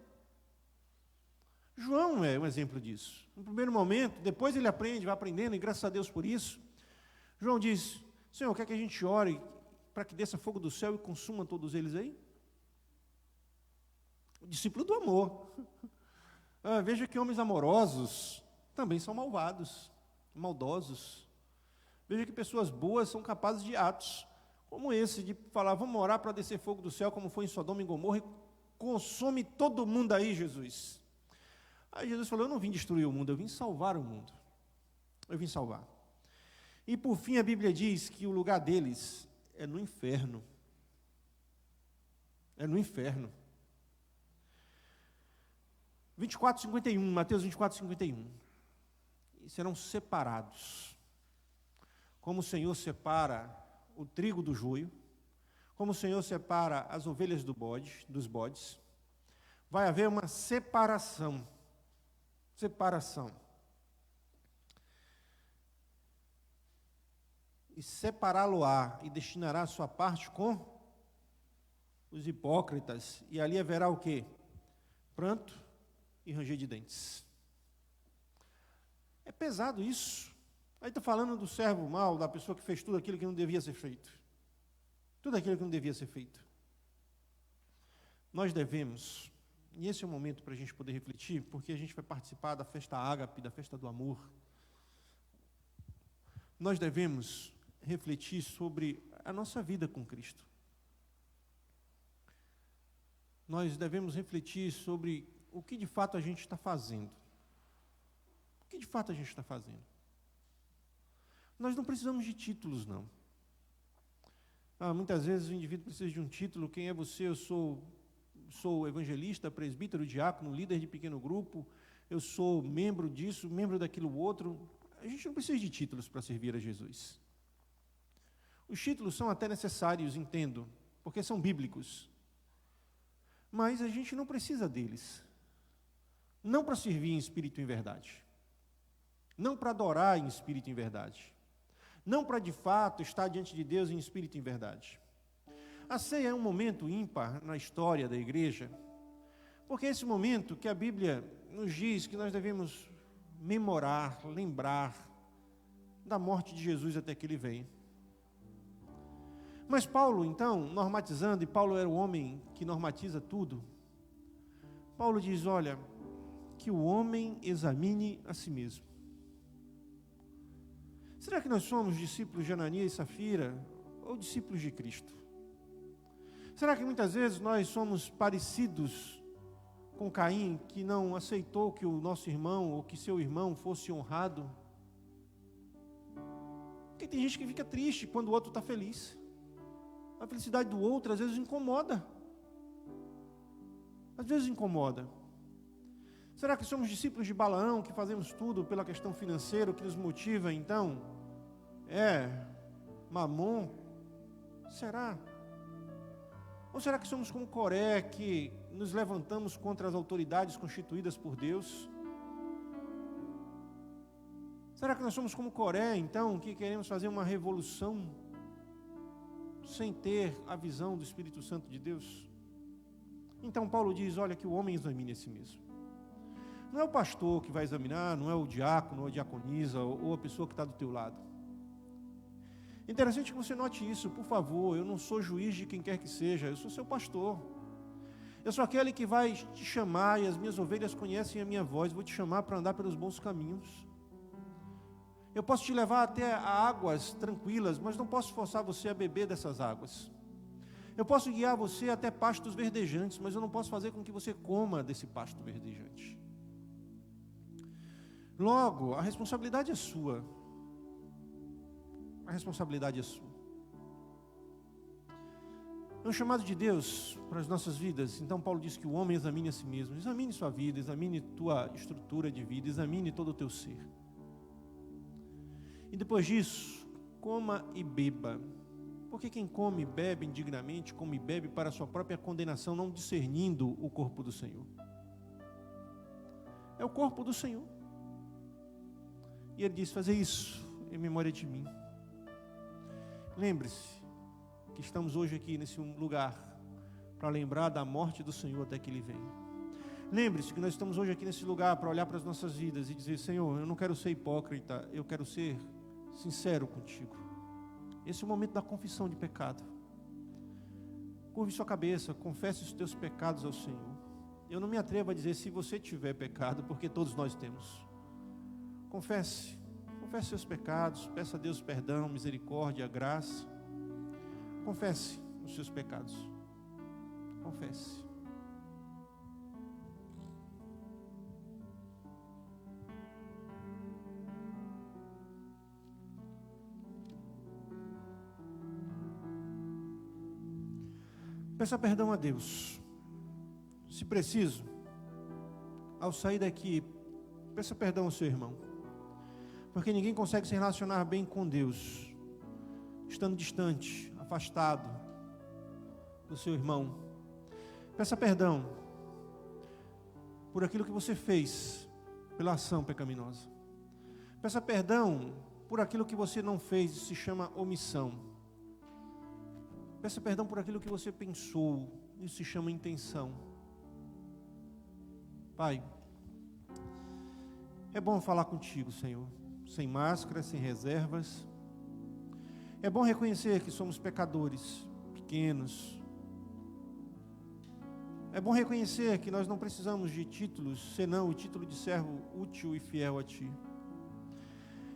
João é um exemplo disso. No primeiro momento, depois ele aprende, vai aprendendo, e graças a Deus por isso. João diz: Senhor, quer que a gente ore para que desça fogo do céu e consuma todos eles aí? O discípulo do amor. Veja que homens amorosos também são malvados, maldosos. Veja que pessoas boas são capazes de atos como esse, de falar: vamos orar para descer fogo do céu, como foi em Sodoma e Gomorra, e consome todo mundo aí, Jesus. Aí Jesus falou: eu não vim destruir o mundo, eu vim salvar o mundo. Eu vim salvar. E por fim a Bíblia diz que o lugar deles é no inferno. É no inferno. 24:51, Mateus 24:51. E serão separados. Como o Senhor separa o trigo do joio, como o Senhor separa as ovelhas dos bodes, vai haver uma separação. Separação. E separá-lo-á, e destinará a sua parte com os hipócritas, e ali haverá o quê? Pranto e ranger de dentes. É pesado isso. Aí está falando do servo mau, da pessoa que fez tudo aquilo que não devia ser feito. Tudo aquilo que não devia ser feito. Nós devemos, e esse é o momento para a gente poder refletir, porque a gente vai participar da festa ágape, da festa do amor. Nós devemos refletir sobre a nossa vida com Cristo. Nós devemos refletir sobre o que de fato a gente está fazendo. O que de fato a gente está fazendo? Nós não precisamos de títulos, não. Muitas vezes o indivíduo precisa de um título. Quem é você? Eu sou evangelista, presbítero, diácono, líder de pequeno grupo, eu sou membro disso, membro daquilo outro. A gente não precisa de títulos para servir a Jesus. Os títulos são até necessários, entendo, porque são bíblicos. Mas a gente não precisa deles. Não para servir em espírito e em verdade. Não para adorar em espírito e em verdade. Não para, de fato, estar diante de Deus em espírito e em verdade. A ceia é um momento ímpar na história da igreja, porque é esse momento que a Bíblia nos diz que nós devemos memorar, lembrar da morte de Jesus até que ele venha. Mas Paulo, então, normatizando, e Paulo era o homem que normatiza tudo, Paulo diz: olha, que o homem examine a si mesmo. Será que nós somos discípulos de Ananias e Safira ou discípulos de Cristo? Será que muitas vezes nós somos parecidos com Caim, que não aceitou que o nosso irmão ou que seu irmão fosse honrado? Porque tem gente que fica triste quando o outro está feliz. A felicidade do outro às vezes incomoda. Às vezes incomoda. Será que somos discípulos de Balaão, que fazemos tudo pela questão financeira, o que nos motiva então mamon? Será? Ou será que somos como Coré, que nos levantamos contra as autoridades constituídas por Deus? Será que nós somos como Coré, então, que queremos fazer uma revolução sem ter a visão do Espírito Santo de Deus? Então Paulo diz: olha, que o homem examine a si mesmo. Não é o pastor que vai examinar, não é o diácono ou a diaconisa ou a pessoa que está do teu lado. Interessante que você note isso, por favor. Eu não sou juiz de quem quer que seja, eu sou seu pastor. Eu sou aquele que vai te chamar, e as minhas ovelhas conhecem a minha voz. Vou te chamar para andar pelos bons caminhos. Eu posso te levar até águas tranquilas, mas não posso forçar você a beber dessas águas. Eu posso guiar você até pastos verdejantes, mas eu não posso fazer com que você coma desse pasto verdejante. Logo, a responsabilidade é sua. A responsabilidade é sua. É um chamado de Deus para as nossas vidas. Então Paulo diz que o homem examine a si mesmo. Examine sua vida, examine tua estrutura de vida, examine todo o teu ser. E depois disso, coma e beba. Porque quem come e bebe indignamente, come e bebe para a sua própria condenação, não discernindo o corpo do Senhor. É o corpo do Senhor. E ele diz: fazer isso em memória de mim. lembre-se que estamos hoje aqui nesse lugar para lembrar da morte do Senhor até que Ele venha. Lembre-se que nós estamos hoje aqui nesse lugar para olhar para as nossas vidas e dizer: Senhor, eu não quero ser hipócrita, eu quero ser sincero contigo. Esse é o momento da confissão de pecado. Curve sua cabeça, confesse os teus pecados ao Senhor. Eu não me atrevo a dizer se você tiver pecado, porque todos nós temos. Confesse seus pecados, peça a Deus perdão, misericórdia, graça. Confesse os seus pecados. Confesse. Peça perdão a Deus. Se preciso, ao sair daqui, peça perdão ao seu irmão. Porque ninguém consegue se relacionar bem com Deus estando distante, afastado do seu irmão. Peça perdão por aquilo que você fez, pela ação pecaminosa. Peça perdão por aquilo que você não fez, isso se chama omissão. Peça perdão por aquilo que você pensou, isso se chama intenção. Pai, é bom falar contigo, Senhor, sem máscara, sem reservas. É bom reconhecer que somos pecadores, pequenos. É bom reconhecer que nós não precisamos de títulos, senão o título de servo útil e fiel a Ti.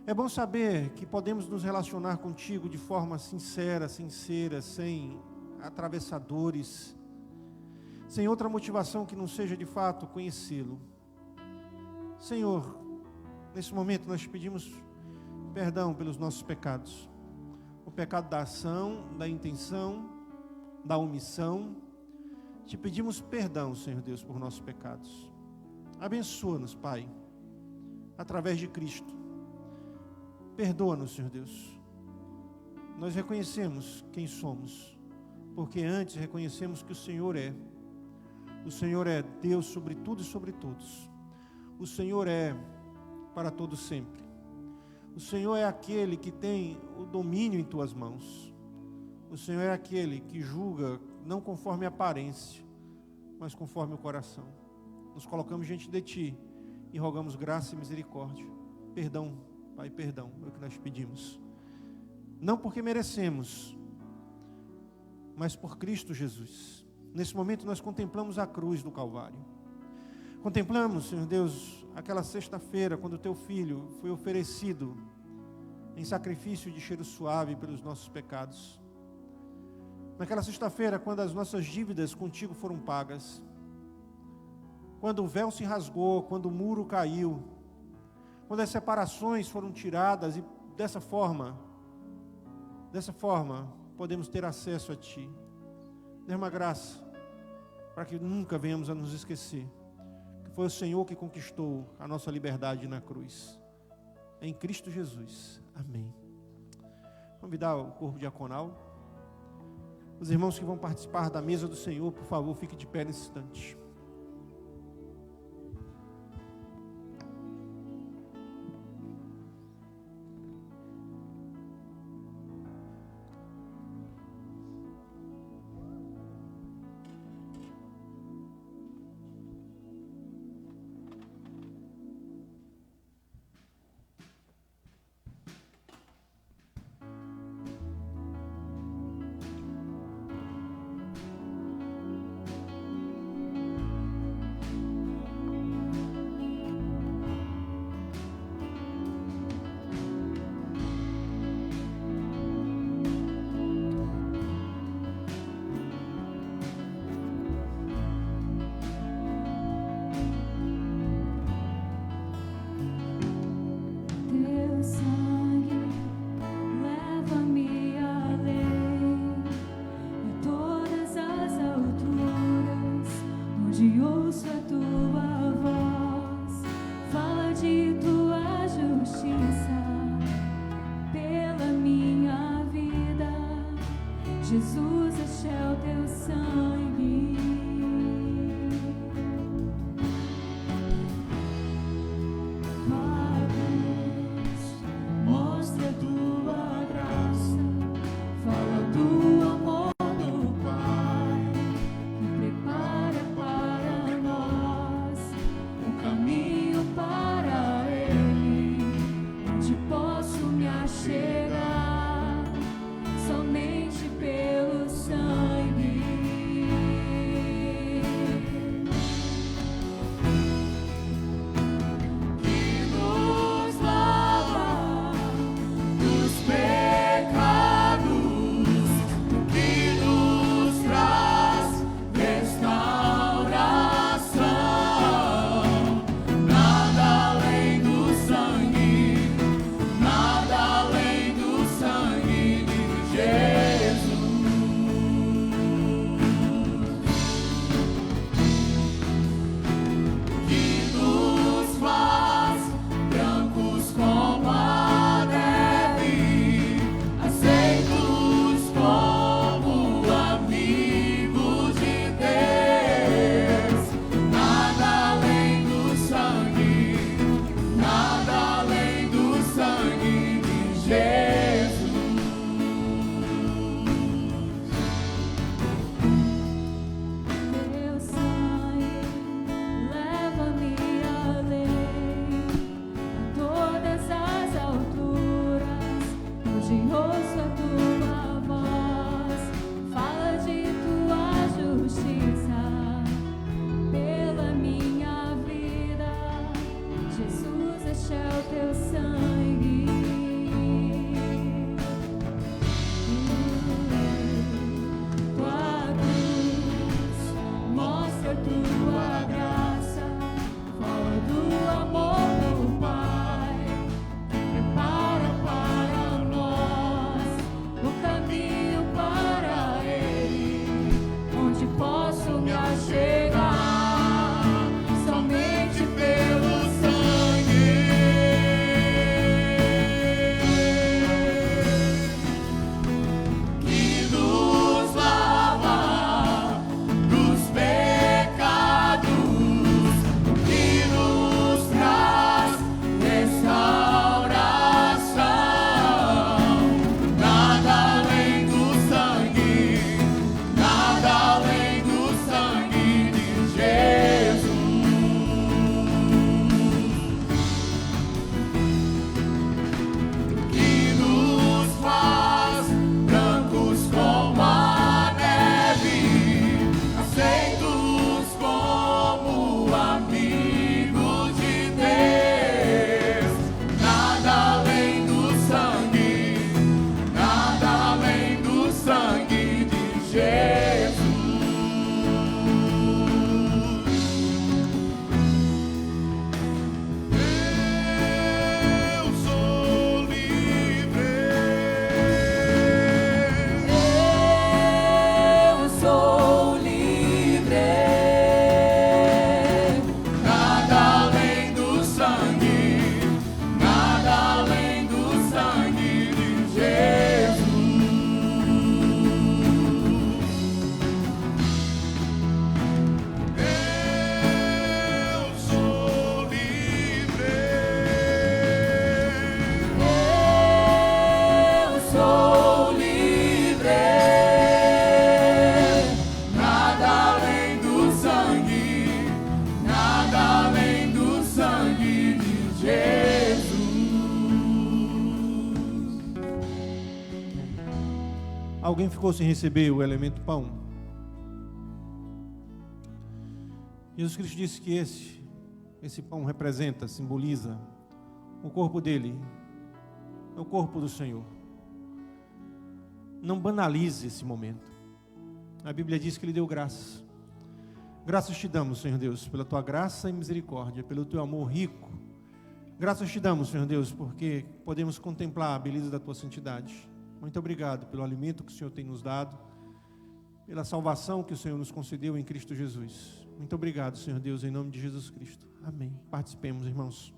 É bom saber que podemos nos relacionar contigo de forma sincera, sem atravessadores, sem outra motivação que não seja de fato conhecê-lo. Senhor, nesse momento nós te pedimos perdão pelos nossos pecados. O pecado da ação, da intenção, da omissão. Te pedimos perdão, Senhor Deus, por nossos pecados. Abençoa-nos, Pai, através de Cristo. Perdoa-nos, Senhor Deus. Nós reconhecemos quem somos, porque antes reconhecemos que o Senhor é. O Senhor é Deus sobre tudo e sobre todos. O Senhor é para todo sempre. O Senhor é aquele que tem o domínio em tuas mãos. O Senhor é aquele que julga não conforme a aparência, mas conforme o coração. Nos colocamos diante de Ti e rogamos graça e misericórdia. Perdão, Pai, perdão, é o que nós pedimos. Não porque merecemos, mas por Cristo Jesus. Nesse momento nós contemplamos a cruz do Calvário. Contemplamos, Senhor Deus, aquela sexta-feira, quando o Teu Filho foi oferecido em sacrifício de cheiro suave pelos nossos pecados. Naquela sexta-feira, quando as nossas dívidas contigo foram pagas, quando o véu se rasgou, quando o muro caiu, quando as separações foram tiradas e dessa forma, podemos ter acesso a Ti. Dê uma graça para que nunca venhamos a nos esquecer que foi o Senhor que conquistou a nossa liberdade na cruz. Em Cristo Jesus. Amém. Convidar o corpo diaconal. Os irmãos que vão participar da mesa do Senhor, por favor, fiquem de pé nesse instante. misericórdia, tua graça, fala do amor do Pai, que prepara para nós o caminho para Ele, onde posso me achegar somente pelo sangue que nos lava dos pecados, que nos traz restauração. Nada além do sangue, nada além do sangue de Jesus. Que nos faz brancos como a neve, aceitos como amigos de Deus. Nada além do sangue, nada além do sangue de Jesus. Eu sou livre. Eu sou livre. Nada além do sangue, nada além do sangue de Jesus. Eu sou livre. Eu sou livre. Nada além do sangue, nada além do sangue de Jesus. Alguém ficou sem receber o elemento pão? Jesus Cristo disse que esse pão representa, simboliza o corpo dele, é o corpo do Senhor. Não banalize esse momento. A Bíblia diz que ele deu graças. Graças te damos, Senhor Deus, pela tua graça e misericórdia, pelo teu amor rico. Graças te damos, Senhor Deus, porque podemos contemplar a beleza da tua santidade. Muito obrigado pelo alimento que o Senhor tem nos dado, pela salvação que o Senhor nos concedeu em Cristo Jesus. Muito obrigado, Senhor Deus, em nome de Jesus Cristo. Amém. Participemos, irmãos.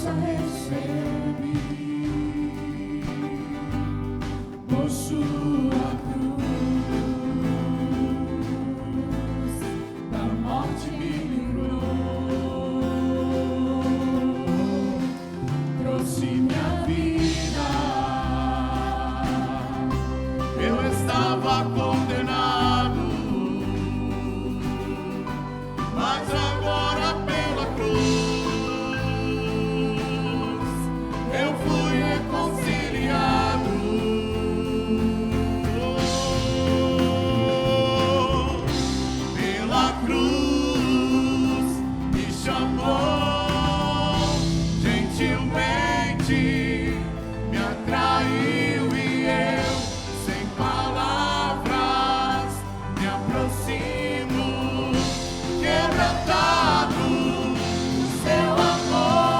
graça recebi por sua cruz, da morte me livrou, trouxe minha vida. Eu estava condenado, mas agora pela cruz eu fui reconciliado. Pela cruz me chamou gentilmente, me atraiu e eu, sem palavras, me aproximo, quebrantado do seu amor.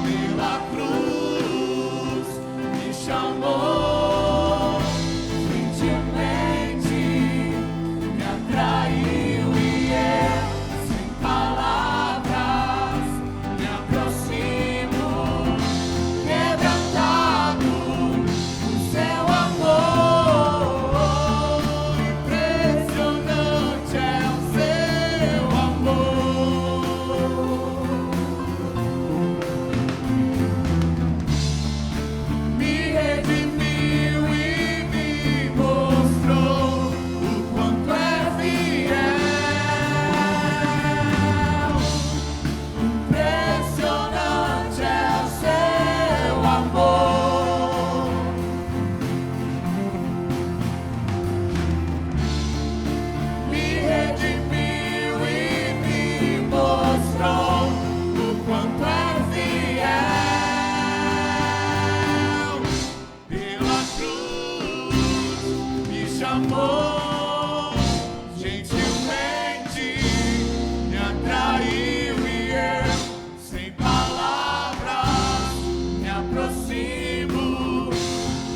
Pela cruz me chamou gentilmente, me atraiu e eu, sem palavras, me aproximo, quebrantado do seu amor. Impressionante é o seu amor. Me redimiu e me mostrou o quanto é fiel. Impressionante é o seu amor. Me redimiu e me mostrou o quanto é fiel. Pela cruz me chamou gentilmente, me atraiu e eu, sem palavras, me aproximo,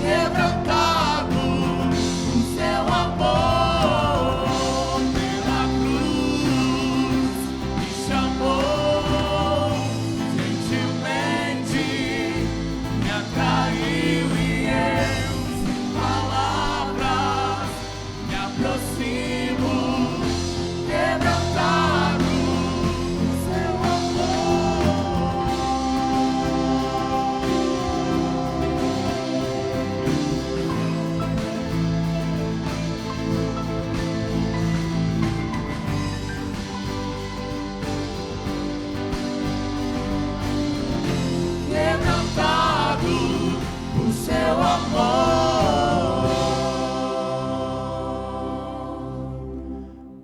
quebrantado do seu amor. Pela cruz me chamou gentilmente, me atraiu e eu, sem palavras, me aproximo, quebrantado do seu amor. Quebrantado o seu amor.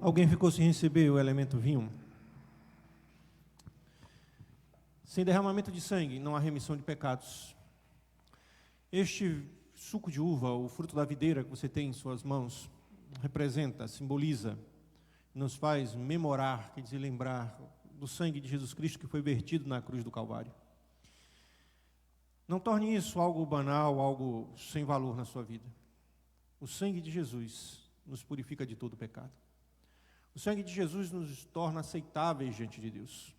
Alguém ficou sem receber o elemento vinho? Sem derramamento de sangue não há remissão de pecados. Este suco de uva, o fruto da videira que você tem em suas mãos, representa, simboliza, nos faz memorar, quer dizer, lembrar do sangue de Jesus Cristo que foi vertido na cruz do Calvário. Não torne isso algo banal, algo sem valor na sua vida. O sangue de Jesus nos purifica de todo pecado. O sangue de Jesus nos torna aceitáveis diante de Deus.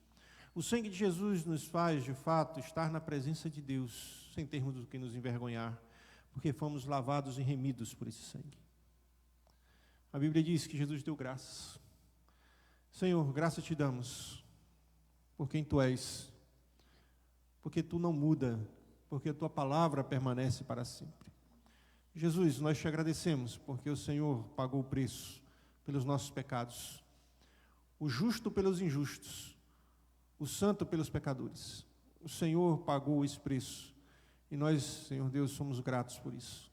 O sangue de Jesus nos faz, de fato, estar na presença de Deus, sem termos do que nos envergonhar, porque fomos lavados e remidos por esse sangue. A Bíblia diz que Jesus deu graças. Senhor, graça te damos por quem Tu és, porque Tu não muda, porque a Tua palavra permanece para sempre. Jesus, nós te agradecemos, porque o Senhor pagou o preço pelos nossos pecados, o justo pelos injustos, o santo pelos pecadores. O Senhor pagou esse preço, e nós, Senhor Deus, somos gratos por isso.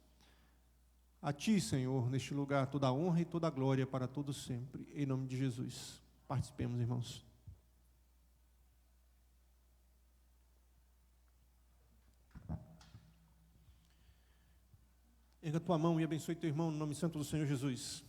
A Ti, Senhor, neste lugar, toda a honra e toda a glória para todo sempre, em nome de Jesus. Participemos, irmãos. Erga tua mão e abençoe teu irmão no nome santo do Senhor Jesus.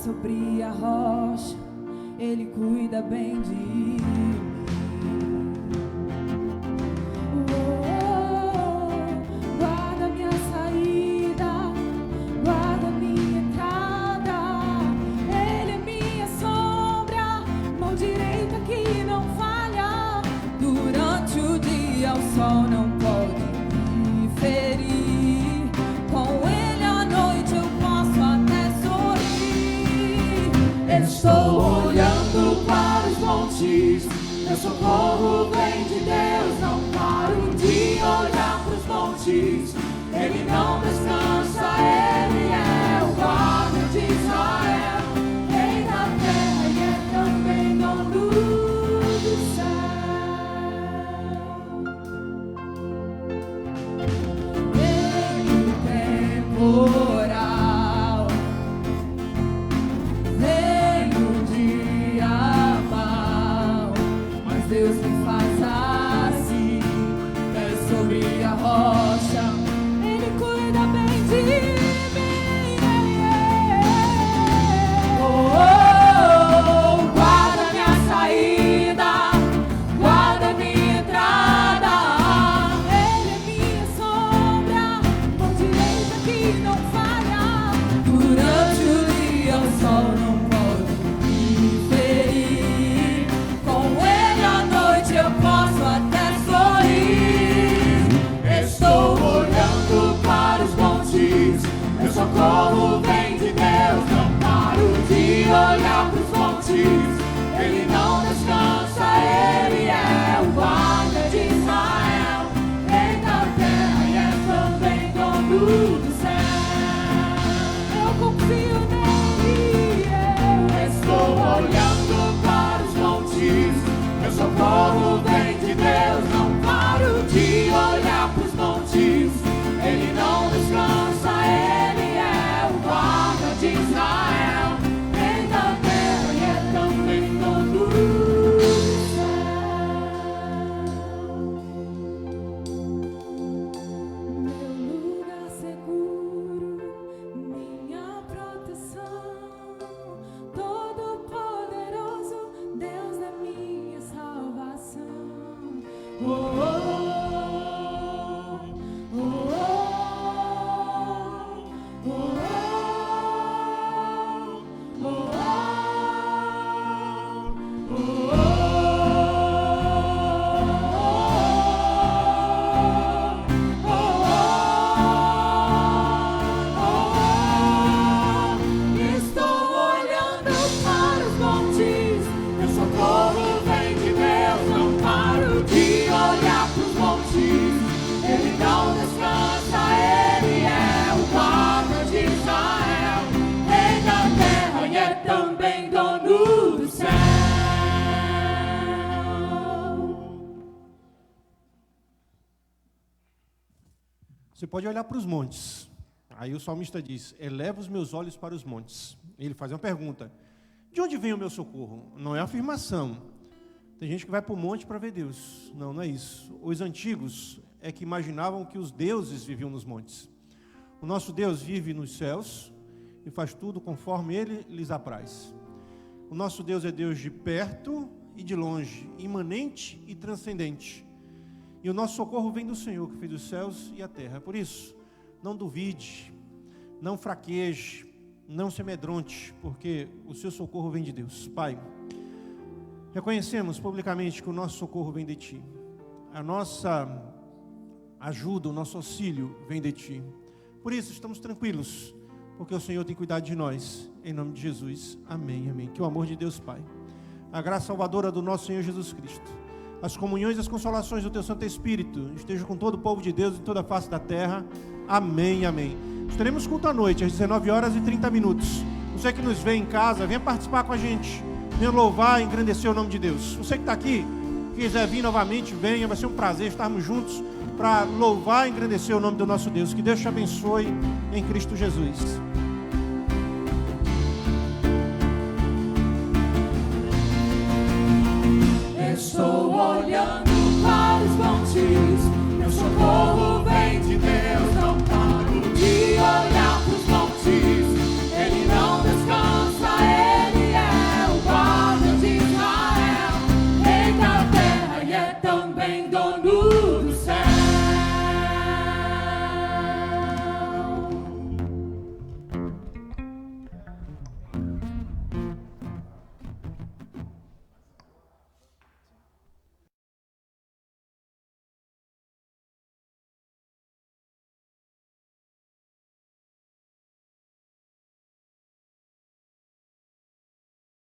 sobre a rocha, Ele cuida bem de mim. Guarda minha saída, guarda minha entrada. Ele é minha sombra, mão direita que não falha. Durante o dia o sol não pode me ferir. Com Ele à noite eu posso até sorrir. Estou olhando para os montes, meu socorro vem de Deus. Não paro de olhar para os montes, Ele não descansa. Ele é o guarda de Israel, Rei da terra e é também dono do céu. Veio o temporal, veio o dia mau, mas Deus me faz assim, é sobre a rocha, Ele cuida bem de mim. Guarda minha saída, guarda minha entrada. Ele é minha sombra, mão direita que não falha. Durante o dia o sol não pode me ferir. Com Ele à noite eu posso até sorrir. Estou olhando para os montes, meu socorro vem de Deus. Não paro de olhar para os montes, Ele não descansa. Ele é o guarda de Israel, Rei da terra e é também dono do céu. Eu confio nele. Estou olhando para os montes, meu socorro vem de Deus. Não paro de olhar para os montes, Ele não descansa. Ele é o guarda de Israel, Rei da terra e é também dono do céu. Meu lugar seguro, minha proteção, Todo-Poderoso, Deus é minha salvação. Oh, oh, oh, oh, oh, oh, oh, oh, Estou olhando para os montes, meu socorro vem de Deus. Não paro de olhar para os montes, Ele não descansa. Ele é o guarda de Israel, Rei da terra e é também dono do céu. Você pode olhar para os montes. Aí o salmista diz: eleva os meus olhos para os montes. Ele faz uma pergunta: de onde vem o meu socorro? Não é afirmação. Tem gente que vai para o monte para ver Deus. Não, não é isso. Os antigos é que imaginavam que os deuses viviam nos montes. O nosso Deus vive nos céus e faz tudo conforme Ele lhes apraz. O nosso Deus é Deus de perto e de longe, imanente e transcendente. E o nosso socorro vem do Senhor, que fez os céus e a terra. Por isso, não duvide, não fraqueje, não se amedronte, porque o seu socorro vem de Deus. Pai, reconhecemos publicamente que o nosso socorro vem de Ti. A nossa ajuda, o nosso auxílio vem de Ti. Por isso, estamos tranquilos, porque o Senhor tem cuidado de nós. Em nome de Jesus. Amém, amém. Que o amor de Deus Pai, a graça salvadora do nosso Senhor Jesus Cristo, as comunhões e as consolações do Teu Santo Espírito estejam com todo o povo de Deus em toda a face da terra. Amém, amém. Estaremos culto à noite, às 19h30. Você que nos vê em casa, venha participar com a gente. Venha louvar e engrandecer o nome de Deus. Você que está aqui, quiser vir novamente, venha. Vai ser um prazer estarmos juntos para louvar e engrandecer o nome do nosso Deus. Que Deus te abençoe em Cristo Jesus. Estou olhando para os montes, meu socorro vem de Deus.